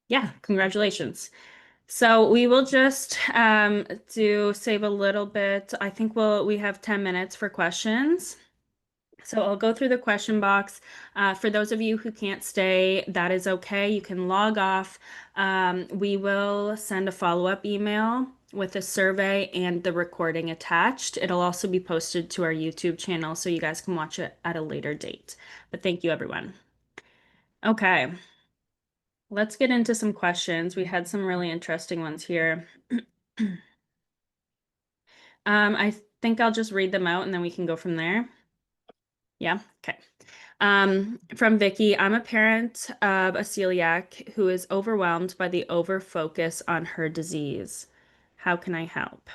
yeah, congratulations. So we will just save a little bit. I think we have 10 minutes for questions. So I'll go through the question box. For those of you who can't stay, that is okay. You can log off. We will send a follow-up email with a survey and the recording attached. It'll also be posted to our YouTube channel so you guys can watch it at a later date. But thank you, everyone. Okay, let's get into some questions. We had some really interesting ones here. I think I'll just read them out and then we can go from there. Yeah, okay. From Vicky, I'm a parent of a celiac who is overwhelmed by the over focus on her disease. How can I help?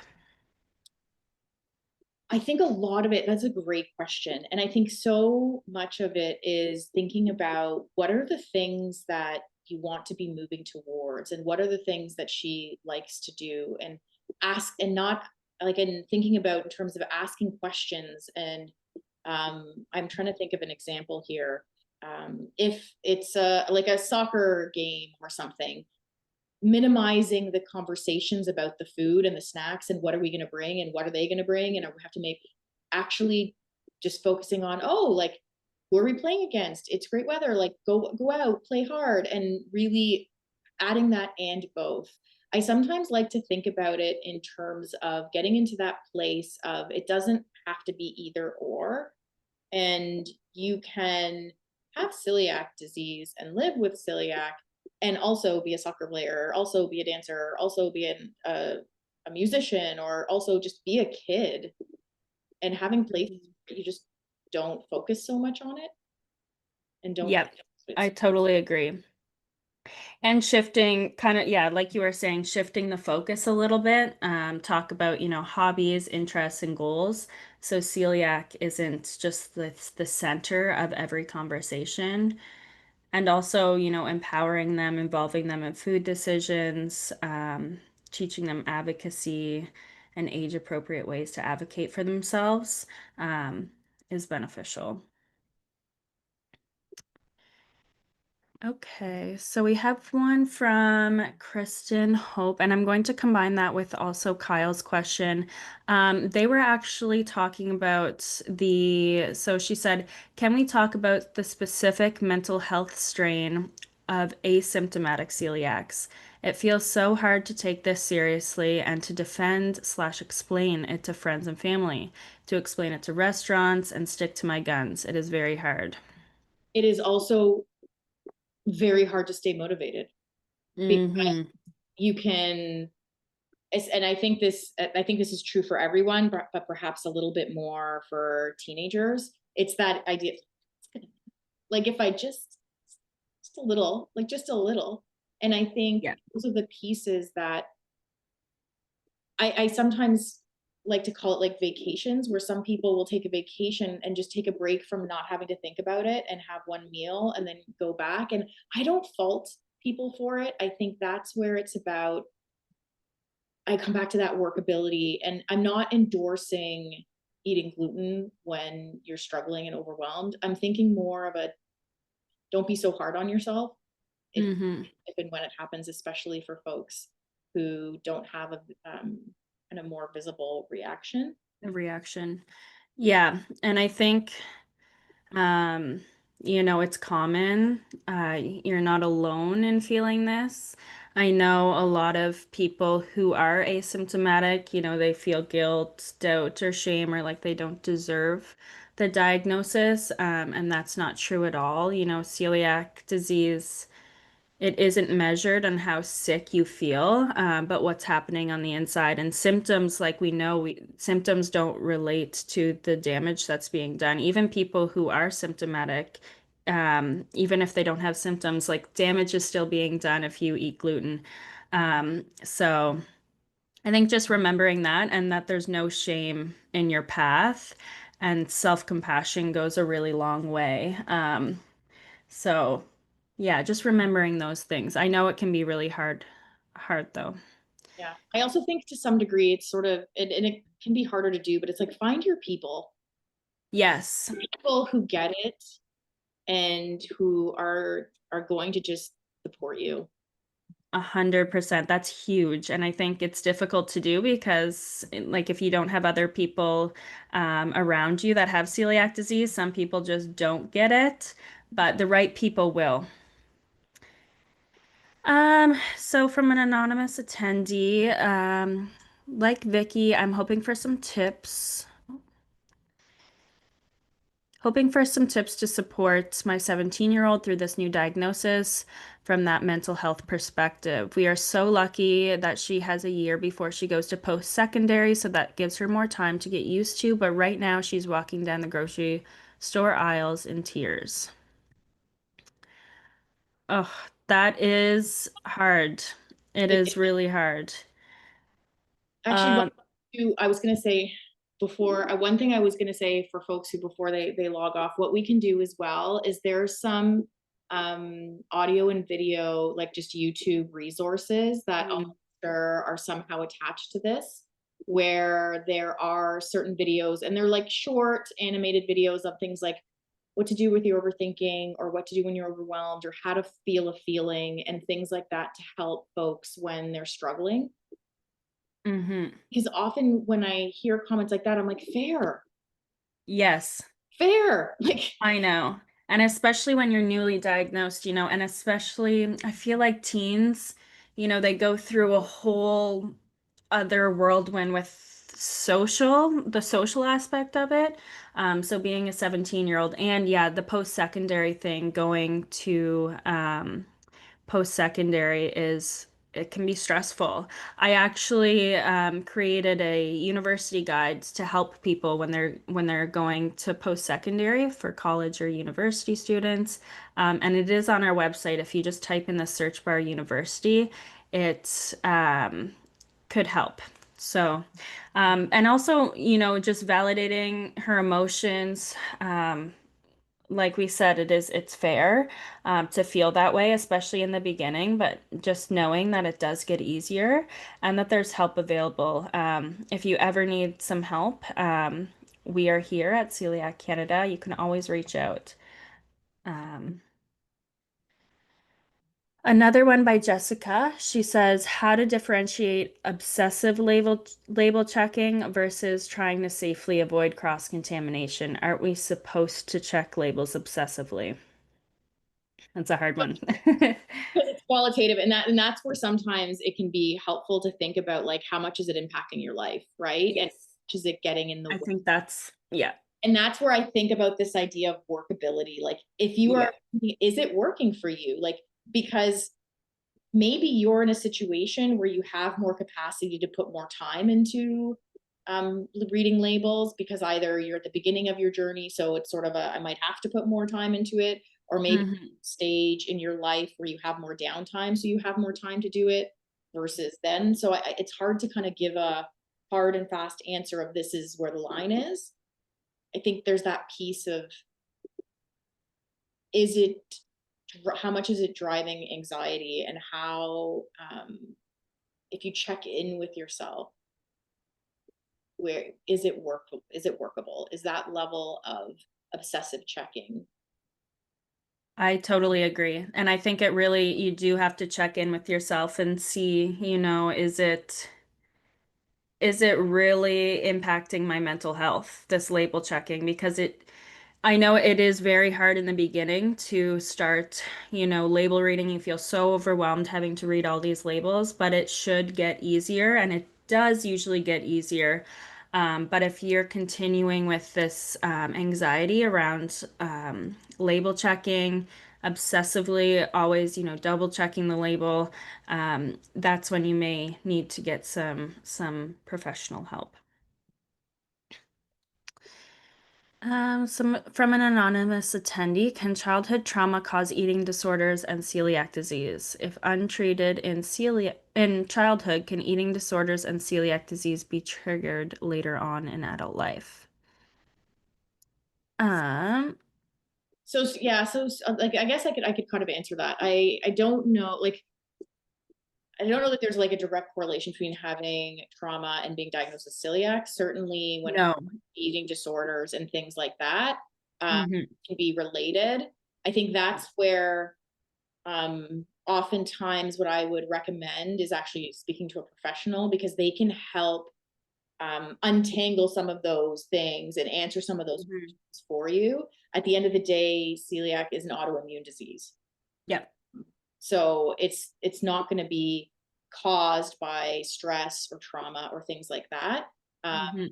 I think a lot of it, that's a great question. And I think so much of it is thinking about what are the things that you want to be moving towards and what are the things that she likes to do, and ask, and not like, and thinking about in terms of asking questions. And I'm trying to think of an example here. If it's like a soccer game or something, minimizing the conversations about the food and the snacks and what are we going to bring and what are they going to bring, and we have to make actually just focusing on, oh, like who are we playing against? It's great weather. Like go out, play hard, and really adding that and both. I sometimes like to think about it in terms of getting into that place of it doesn't have to be either or. And you can have celiac disease and live with celiac and also be a soccer player, also be a dancer, also be a musician, or also just be a kid and having places where you just don't focus so much on it and don't Yep, think it's I totally agree. And shifting kind of, yeah, like you were saying, shifting the focus a little bit, talk about, hobbies, interests, and goals. So celiac isn't just the center of every conversation. And also, empowering them, involving them in food decisions, teaching them advocacy and age-appropriate ways to advocate for themselves, is beneficial. Okay, so we have one from Kristen Hope, and I'm going to combine that with also Kyle's question. They were actually talking about so she said, can we talk about the specific mental health strain of asymptomatic celiacs? It feels so hard to take this seriously and to defend/explain it to friends and family, to explain it to restaurants and stick to my guns. It is very hard. it is also very hard to stay motivated because Mm-hmm. you can and I think this is true for everyone, but perhaps a little bit more for teenagers. It's that idea, like if I just a little, like just a little. And I think Yeah. those are the pieces that I sometimes like to call it like vacations, where some people will take a vacation and just take a break from not having to think about it and have one meal and then go back. And I don't fault people for it. I think that's where it's about, I come back to that workability, and I'm not endorsing eating gluten when you're struggling and overwhelmed. I'm thinking more of a don't be so hard on yourself if Mm-hmm. if and when it happens, especially for folks who don't have a kind of more visible reaction. The reaction. Yeah. And I think, um, it's common. You're not alone in feeling this. I know a lot of people who are asymptomatic, they feel guilt, doubt, or shame, or like they don't deserve the diagnosis. And that's not true at all. Celiac disease. It isn't measured on how sick you feel, but what's happening on the inside. And symptoms, like we know, symptoms don't relate to the damage that's being done. Even people who are symptomatic, even if they don't have symptoms, like damage is still being done if you eat gluten. So I think just remembering that and that there's no shame in your path and self-compassion goes a really long way. So, yeah, just remembering those things. I know it can be really hard though. Yeah. I also think to some degree it's sort of, and it can be harder to do, but it's like find your Yes, people who get it and who are going to just support you. 100%. That's huge. And I think it's difficult to do because, like, if you don't have other people around you that have celiac disease, some people just don't get it, but the right people will. So from an anonymous attendee, like Vicky, I'm hoping for some tips to support my 17-year-old through this new diagnosis from that mental health perspective. We are so lucky that she has a year before she goes to post-secondary, so that gives her more time to get used to. But right now, she's walking down the grocery store aisles in tears. Oh, that is hard. It It, is really hard. actually, Um, I was going to say before, one thing I was going to say for folks who before they log off, what we can do as well is there's some audio and video, like just YouTube resources that mm, are somehow attached to this, where there are certain videos and they're like short animated videos of things like what to do with your overthinking or what to do when you're overwhelmed or how to feel a feeling and things like that to help folks when they're struggling. mhm. Because often when I hear comments like that, I'm like, fair, Yes. fair. Like, I know. And especially when you're newly diagnosed, and especially I feel like teens, they go through a whole other whirlwind with the social aspect of it. So being a 17-year-old and yeah, the post-secondary thing going to post-secondary is it can be stressful. I actually created a university guide to help people when they're going to post-secondary for college or university students. And it is on our website. If you just type in the search bar university, it could help. So, and also, just validating her emotions. Like we said, it's fair to feel that way, especially in the beginning, but just knowing that it does get easier and that there's help available. If you ever need some help, we are here at Celiac Canada. You can always reach out. Um, Another one by Jessica. She says, how to differentiate obsessive label checking versus trying to safely avoid cross-contamination. Aren't we supposed to check labels obsessively? That's a hard one. because it's qualitative, and that's where sometimes it can be helpful to think about like how much is it impacting your life, right? And Yes. how much is it getting in the I way? think yeah. And that's where I think about this idea of workability. Like, if you Yeah. are, is it working for you? Like, because maybe you're in a situation where you have more capacity to put more time into reading labels because either you're at the beginning of your journey, so it's sort of I might have to put more time into it, or maybe Hmm. stage in your life where you have more downtime, so you have more time to do it versus then. So it's hard to kind of give a hard and fast answer of this is where the line is. I think there's that piece of, is it, how much is it driving anxiety, and how if you check in with yourself, where is it workable, is that level of obsessive checking. I totally agree. And I think it really, you do have to check in with yourself and see, is it really impacting my mental health, this label checking? Because I know it is very hard in the beginning to start, label reading. You feel so overwhelmed having to read all these labels, but it should get easier, and it does usually get easier. But if you're continuing with this anxiety around label checking, obsessively, always, double checking the label, that's when you may need to get some professional help. Some from an anonymous attendee, can childhood trauma cause eating disorders and celiac disease? If untreated in childhood, can eating disorders and celiac disease be triggered later on in adult life? Um, So yeah, so like I guess I could kind of answer that. I don't know, like I don't know that there's like a direct correlation between having trauma and being diagnosed with celiac. Certainly, when no. eating disorders and things like that um, Hmm. can be related. I think that's where oftentimes what I would recommend is actually speaking to a professional, because they can help untangle some of those things and answer some of those Hmm. questions for you. At the end of the day, celiac is an autoimmune disease. Yep. So it's not going to be caused by stress or trauma or things like that. Uh, Hmm.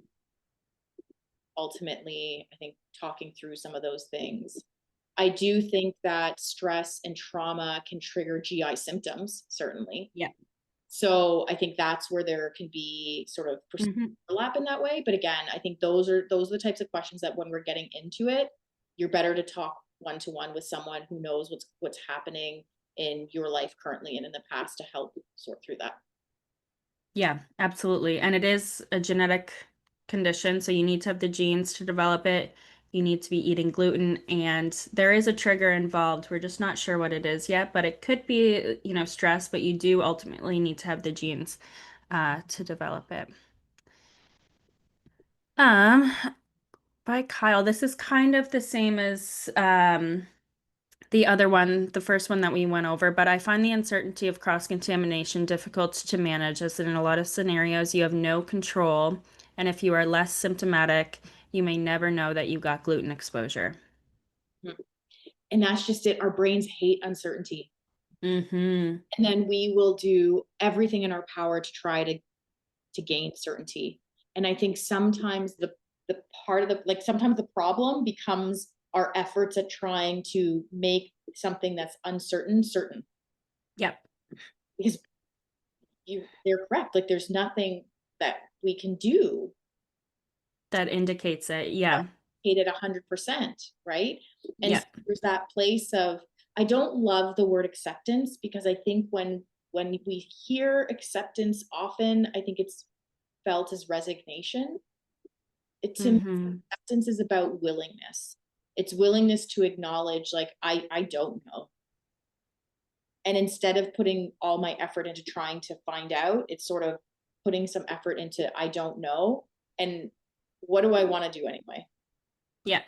Ultimately, I think talking through some of those things. I do think that stress and trauma can trigger GI symptoms, certainly. Yep. So I think that's where there can be sort of Hmm. overlap in that way. But again, I think those are the types of questions that when we're getting into it, you're better to talk one to one with someone who knows what's happening in your life currently and in the past to help sort through that. Yeah, absolutely. And it is a genetic condition, so you need to have the genes to develop it. You need to be eating gluten, and there is a trigger involved. We're just not sure what it is yet, but it could be, stress, but you do ultimately need to have the genes to develop it. Um, by Kyle, this is kind of the same as the other one, the first one that we went over, but I find the uncertainty of cross-contamination difficult to manage, as in a lot of scenarios you have no control, and if you are less symptomatic, you may never know that you got gluten exposure. And that's just it. Our brains hate uncertainty. Mm-hmm. And then we will do everything in our power to try to gain certainty. And I think sometimes the part of the like sometimes the problem becomes our efforts at trying to make something that's uncertain certain. Yep. Because they're correct. Like there's nothing that we can do That indicates it. to Yeah. replicate it 100%, right? And so Yeah. there's that place of I don't love the word acceptance because I think when we hear acceptance often, I think it's felt as resignation. To me, Mm-hmm. acceptance is about willingness. It's willingness to acknowledge like I don't know. And instead of putting all my effort into trying to find out, it's sort of putting some effort into I don't know and what do I want to do anyway? Yeah.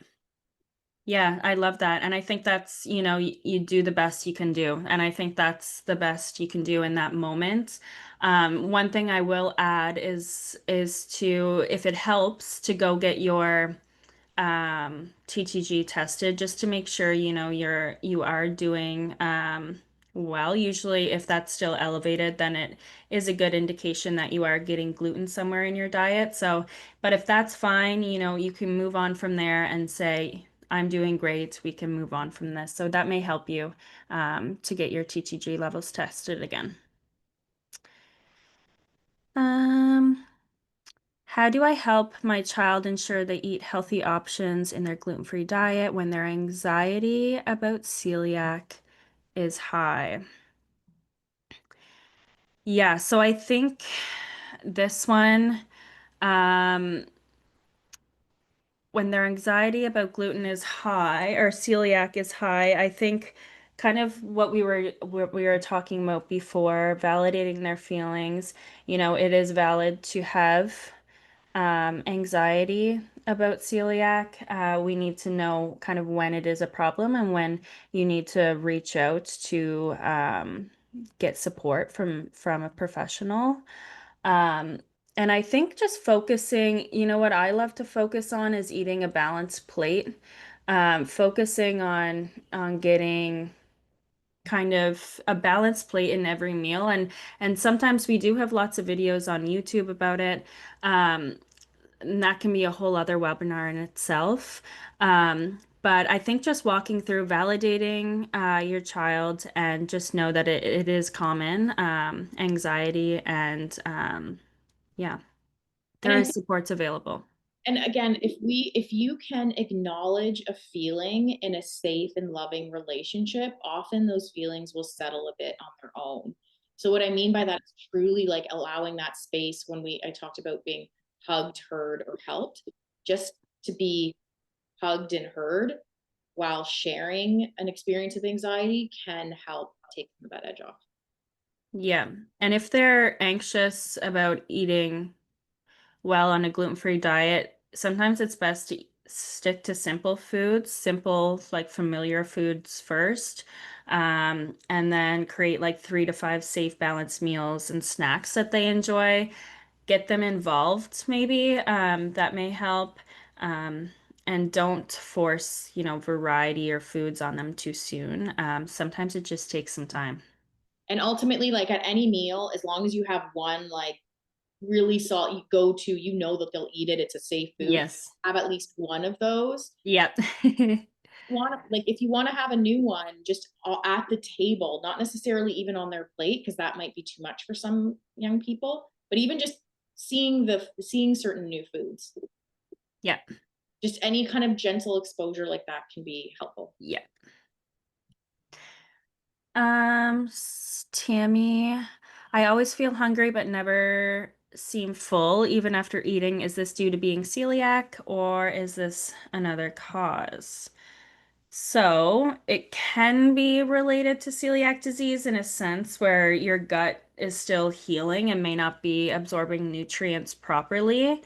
Yeah, I love that. And I think that's, you do the best you can do. And I think that's the best you can do in that moment. One thing I will add is to, if it helps, to go get your TTG tested just to make sure you are doing well. Usually, if that's still elevated, then it is a good indication that you are getting gluten somewhere in your diet. So, but if that's fine, you can move on from there and say, I'm doing great. We can move on from this. So that may help you to get your TTG levels tested again. Um, how do I help my child ensure they eat healthy options in their gluten-free diet when their anxiety about celiac is high? Yeah, so I think this one, um, when their anxiety about gluten is high or celiac is high, I think kind of what we were talking about before, validating their feelings. It is valid to have anxiety about celiac. We need to know kind of when it is a problem and when you need to reach out to get support from a professional. Um, and I think just focusing, what I love to focus on is eating a balanced plate. Focusing on getting kind of a balanced plate in every meal, and sometimes we do have lots of videos on YouTube about it. And that can be a whole other webinar in itself. But I think just walking through validating your child and just know that it is common anxiety, and yeah, And there I is think supports available. and again, if you can acknowledge a feeling in a safe and loving relationship, often those feelings will settle a bit on their own. So what I mean by that is truly like allowing that space when I talked about being hugged, heard, or helped, just to be hugged and heard while sharing an experience of anxiety can help take some of that edge off. Yeah. And if they're anxious about eating well on a gluten-free diet, sometimes it's best to stick to simple foods, simple, like familiar foods first, and then create like 3 to 5 safe, balanced meals and snacks that they enjoy. Get them involved, maybe. That may help. Um, and don't force, variety or foods on them too soon. Sometimes it just takes some time. And ultimately, like at any meal, as long as you have one like really salt you go to, you know that they'll eat it. It's a safe food. Yes. Have at least one of those. Yep. Want to like if you want to have a new one, just at the table, not necessarily even on their plate because that might be too much for some young people. But even just seeing certain new foods, Yep. just any kind of gentle exposure like that can be helpful. Yep. Tammy, I always feel hungry but never seem full even after eating. Is this due to being celiac or is this another cause? So it can be related to celiac disease in a sense where your gut is still healing and may not be absorbing nutrients properly.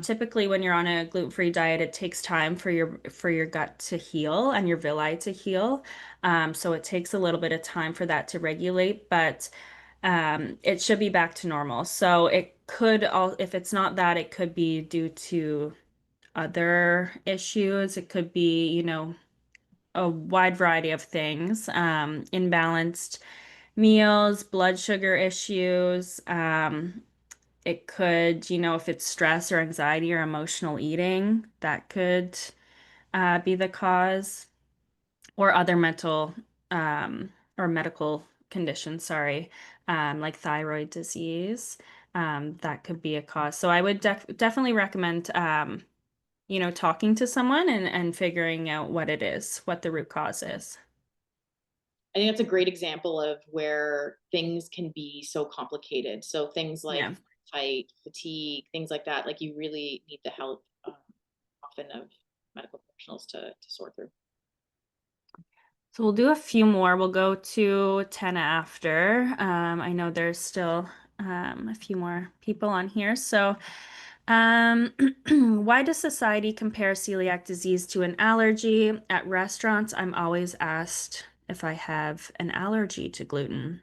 Typically, when you're on a gluten-free diet, it takes time for your gut to heal and your villi to heal. So it takes a little bit of time for that to regulate, but it should be back to normal. So it could all, if it's not that, it could be due to other issues. It could be, a wide variety of things. Imbalanced meals, blood sugar issues. It could, if it's stress or anxiety or emotional eating, that could be the cause, or other mental or medical conditions, sorry, like thyroid disease. That could be a cause. So I would definitely recommend, talking to someone and figuring out what it is, what the root cause is. I think that's a great example of where things can be so complicated. So things like Yeah. height, fatigue, things like that, like you really need the help often of medical professionals to sort through. So we'll do a few more. We'll go to 10 after. I know there's still a few more people on here. So, um, why does society compare celiac disease to an allergy? At restaurants, I'm always asked if I have an allergy to gluten.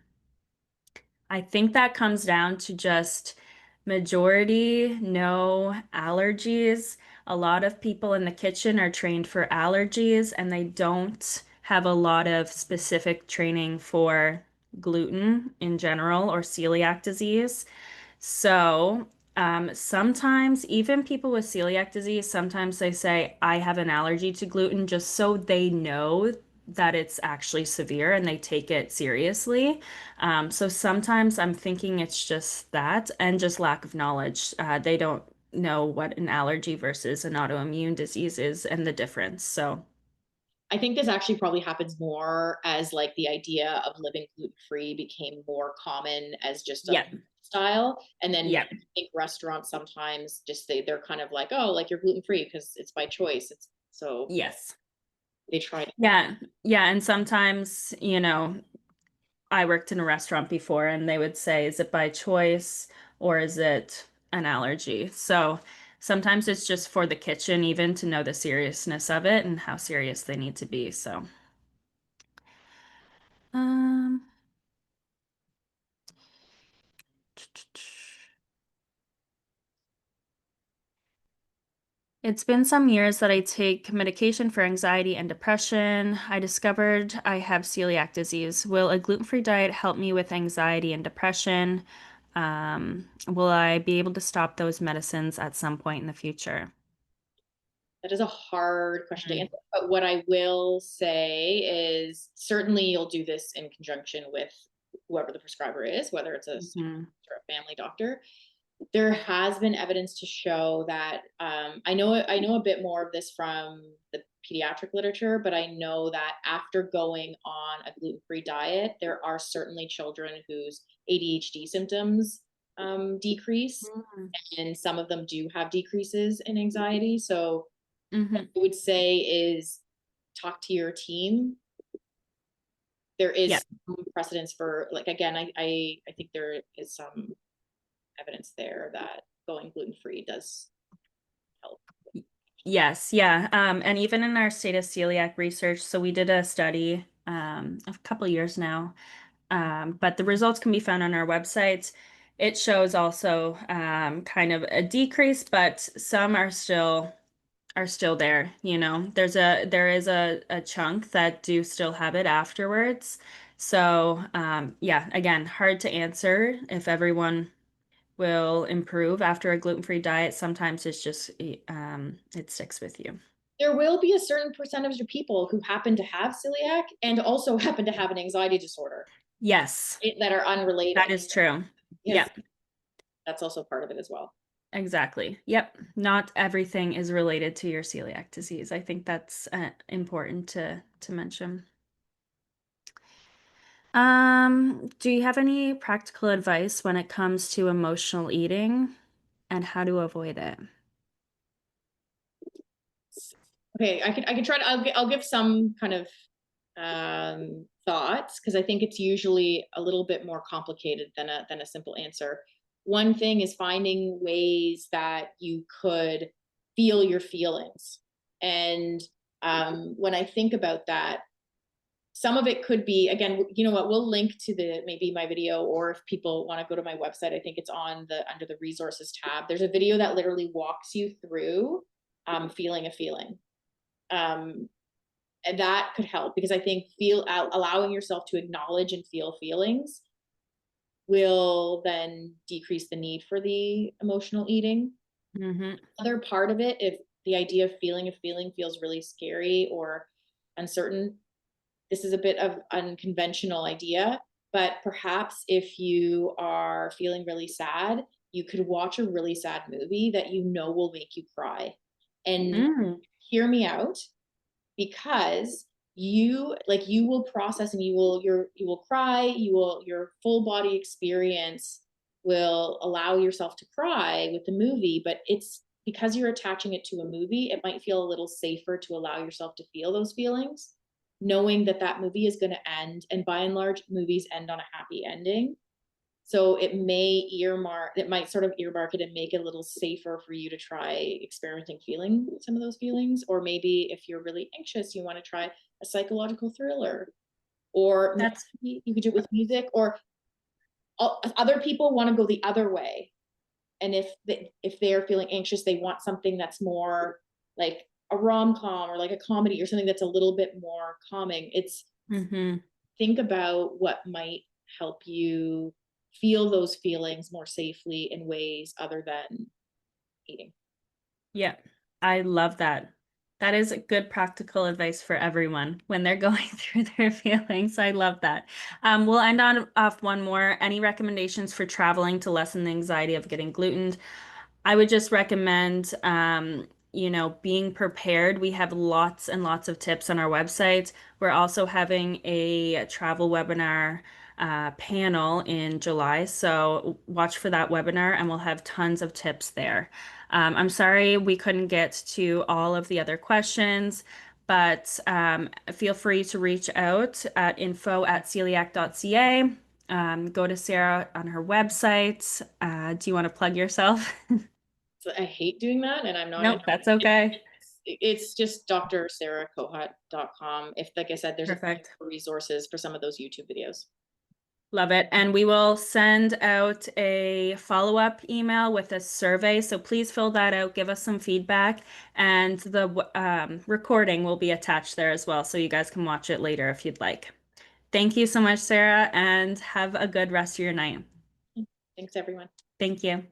I think that comes down to just majority no allergies. A lot of people in the kitchen are trained for allergies and they don't have a lot of specific training for gluten in general or celiac disease. So, sometimes even people with celiac disease, sometimes they say, I have an allergy to gluten just so they know that it's actually severe and they take it seriously. So sometimes I'm thinking it's just that and just lack of knowledge. They don't know what an allergy versus an autoimmune disease is and the difference. So, I think this actually probably happens more as like the idea of living gluten free became more common as just a yeah, style. And then yeah, I think restaurants sometimes just they're kind of like, oh, like you're gluten free because it's by choice. It's so yes. they try to. Yeah, yeah. And sometimes, I worked in a restaurant before and they would say, is it by choice or is it an allergy? So sometimes it's just for the kitchen, even to know the seriousness of it and how serious they need to be. So, um, it's been some years that I take medication for anxiety and depression. I discovered I have celiac disease. Will a gluten-free diet help me with anxiety and depression? Will I be able to stop those medicines at some point in the future? That is a hard question to Mm. answer. But what I will say is certainly you'll do this in conjunction with whoever the prescriber is, whether it's a Mhm. or a family doctor. There has been evidence to show that I know a bit more of this from the pediatric literature, but I know that after going on a gluten-free diet, there are certainly children whose ADHD symptoms decrease, Mm. and some of them do have decreases in anxiety. So what Mhm. I would say is talk to your team. There Yeah. is some precedence for like again, I think there is some evidence there that going gluten free does help. Yes, yeah. And even in our state of celiac research, so we did a study a couple years now, but the results can be found on our website. It shows also kind of a decrease, but some are still there, there is a chunk that do still have it afterwards. So yeah, again, hard to answer if everyone will improve after a gluten-free diet. Sometimes it's just it sticks with you. There will be a certain percentage of people who happen to have celiac and also happen to have an anxiety disorder Yes, that are that unrelated. is true. Yes, Yep, that's also part of it as well. exactly. Yep. Not everything is related to your celiac disease. I think that's important to mention. Do you have any practical advice when it comes to emotional eating and how to avoid it? Okay, I can try to I'll give some kind of thoughts because I think it's usually a little bit more complicated than a simple answer. One thing is finding ways that you could feel your feelings, and when I think about that, some of it could be again, you know what, we'll link to the maybe my video, or if people want to go to my website, I think it's on the under the resources tab. There's a video that literally walks you through feeling a feeling. Um, and that could help because I think allowing yourself to acknowledge and feel feelings will then decrease the need for the emotional eating. Hmm. Other part of it, if the idea of feeling a feeling feels really scary or uncertain, this is a bit of unconventional idea, but perhaps if you are feeling really sad, you could watch a really sad movie that you know will make you cry. And Mm. hear me out, because you will process and you will cry, your full body experience will allow yourself to cry with the movie, but it's because you're attaching it to a movie, it might feel a little safer to allow yourself to feel those feelings, knowing that that movie is going to end, and by and large movies end on a happy ending. So it might sort of earmark it and make it a little safer for you to try experimenting feeling some of those feelings. Or maybe if you're really anxious, you want to try a psychological thriller, or That's maybe you could do it with music, or other people want to go the other way. And if they're feeling anxious, they want something that's more like a rom-com or like a comedy or something that's a little bit more calming. It's hmm Think about what might help you feel those feelings more safely in ways other than eating. Yeah, I love that. That is good practical advice for everyone when they're going through their feelings. I love that. We'll end on off one more. Any recommendations for traveling to lessen the anxiety of getting gluten? I would just recommend, being prepared. We have lots and lots of tips on our website. We're also having a travel webinar panel in July. So watch for that webinar and we'll have tons of tips there. I'm sorry we couldn't get to all of the other questions, but feel free to reach out at info@celiac.ca. Go to Sarah on her website. Do you want to plug yourself? So I hate doing that, and I'm not Nope, interested. that's okay. It's just drsarakohut.com. If, like I said, there's a Perfect. resources for some of those YouTube videos. Love it. And we will send out a follow-up email with a survey. So please fill that out, give us some feedback, and the recording will be attached there as well. So you guys can watch it later if you'd like. Thank you so much, Sarah, and have a good rest of your night. Thanks, everyone. Thank you.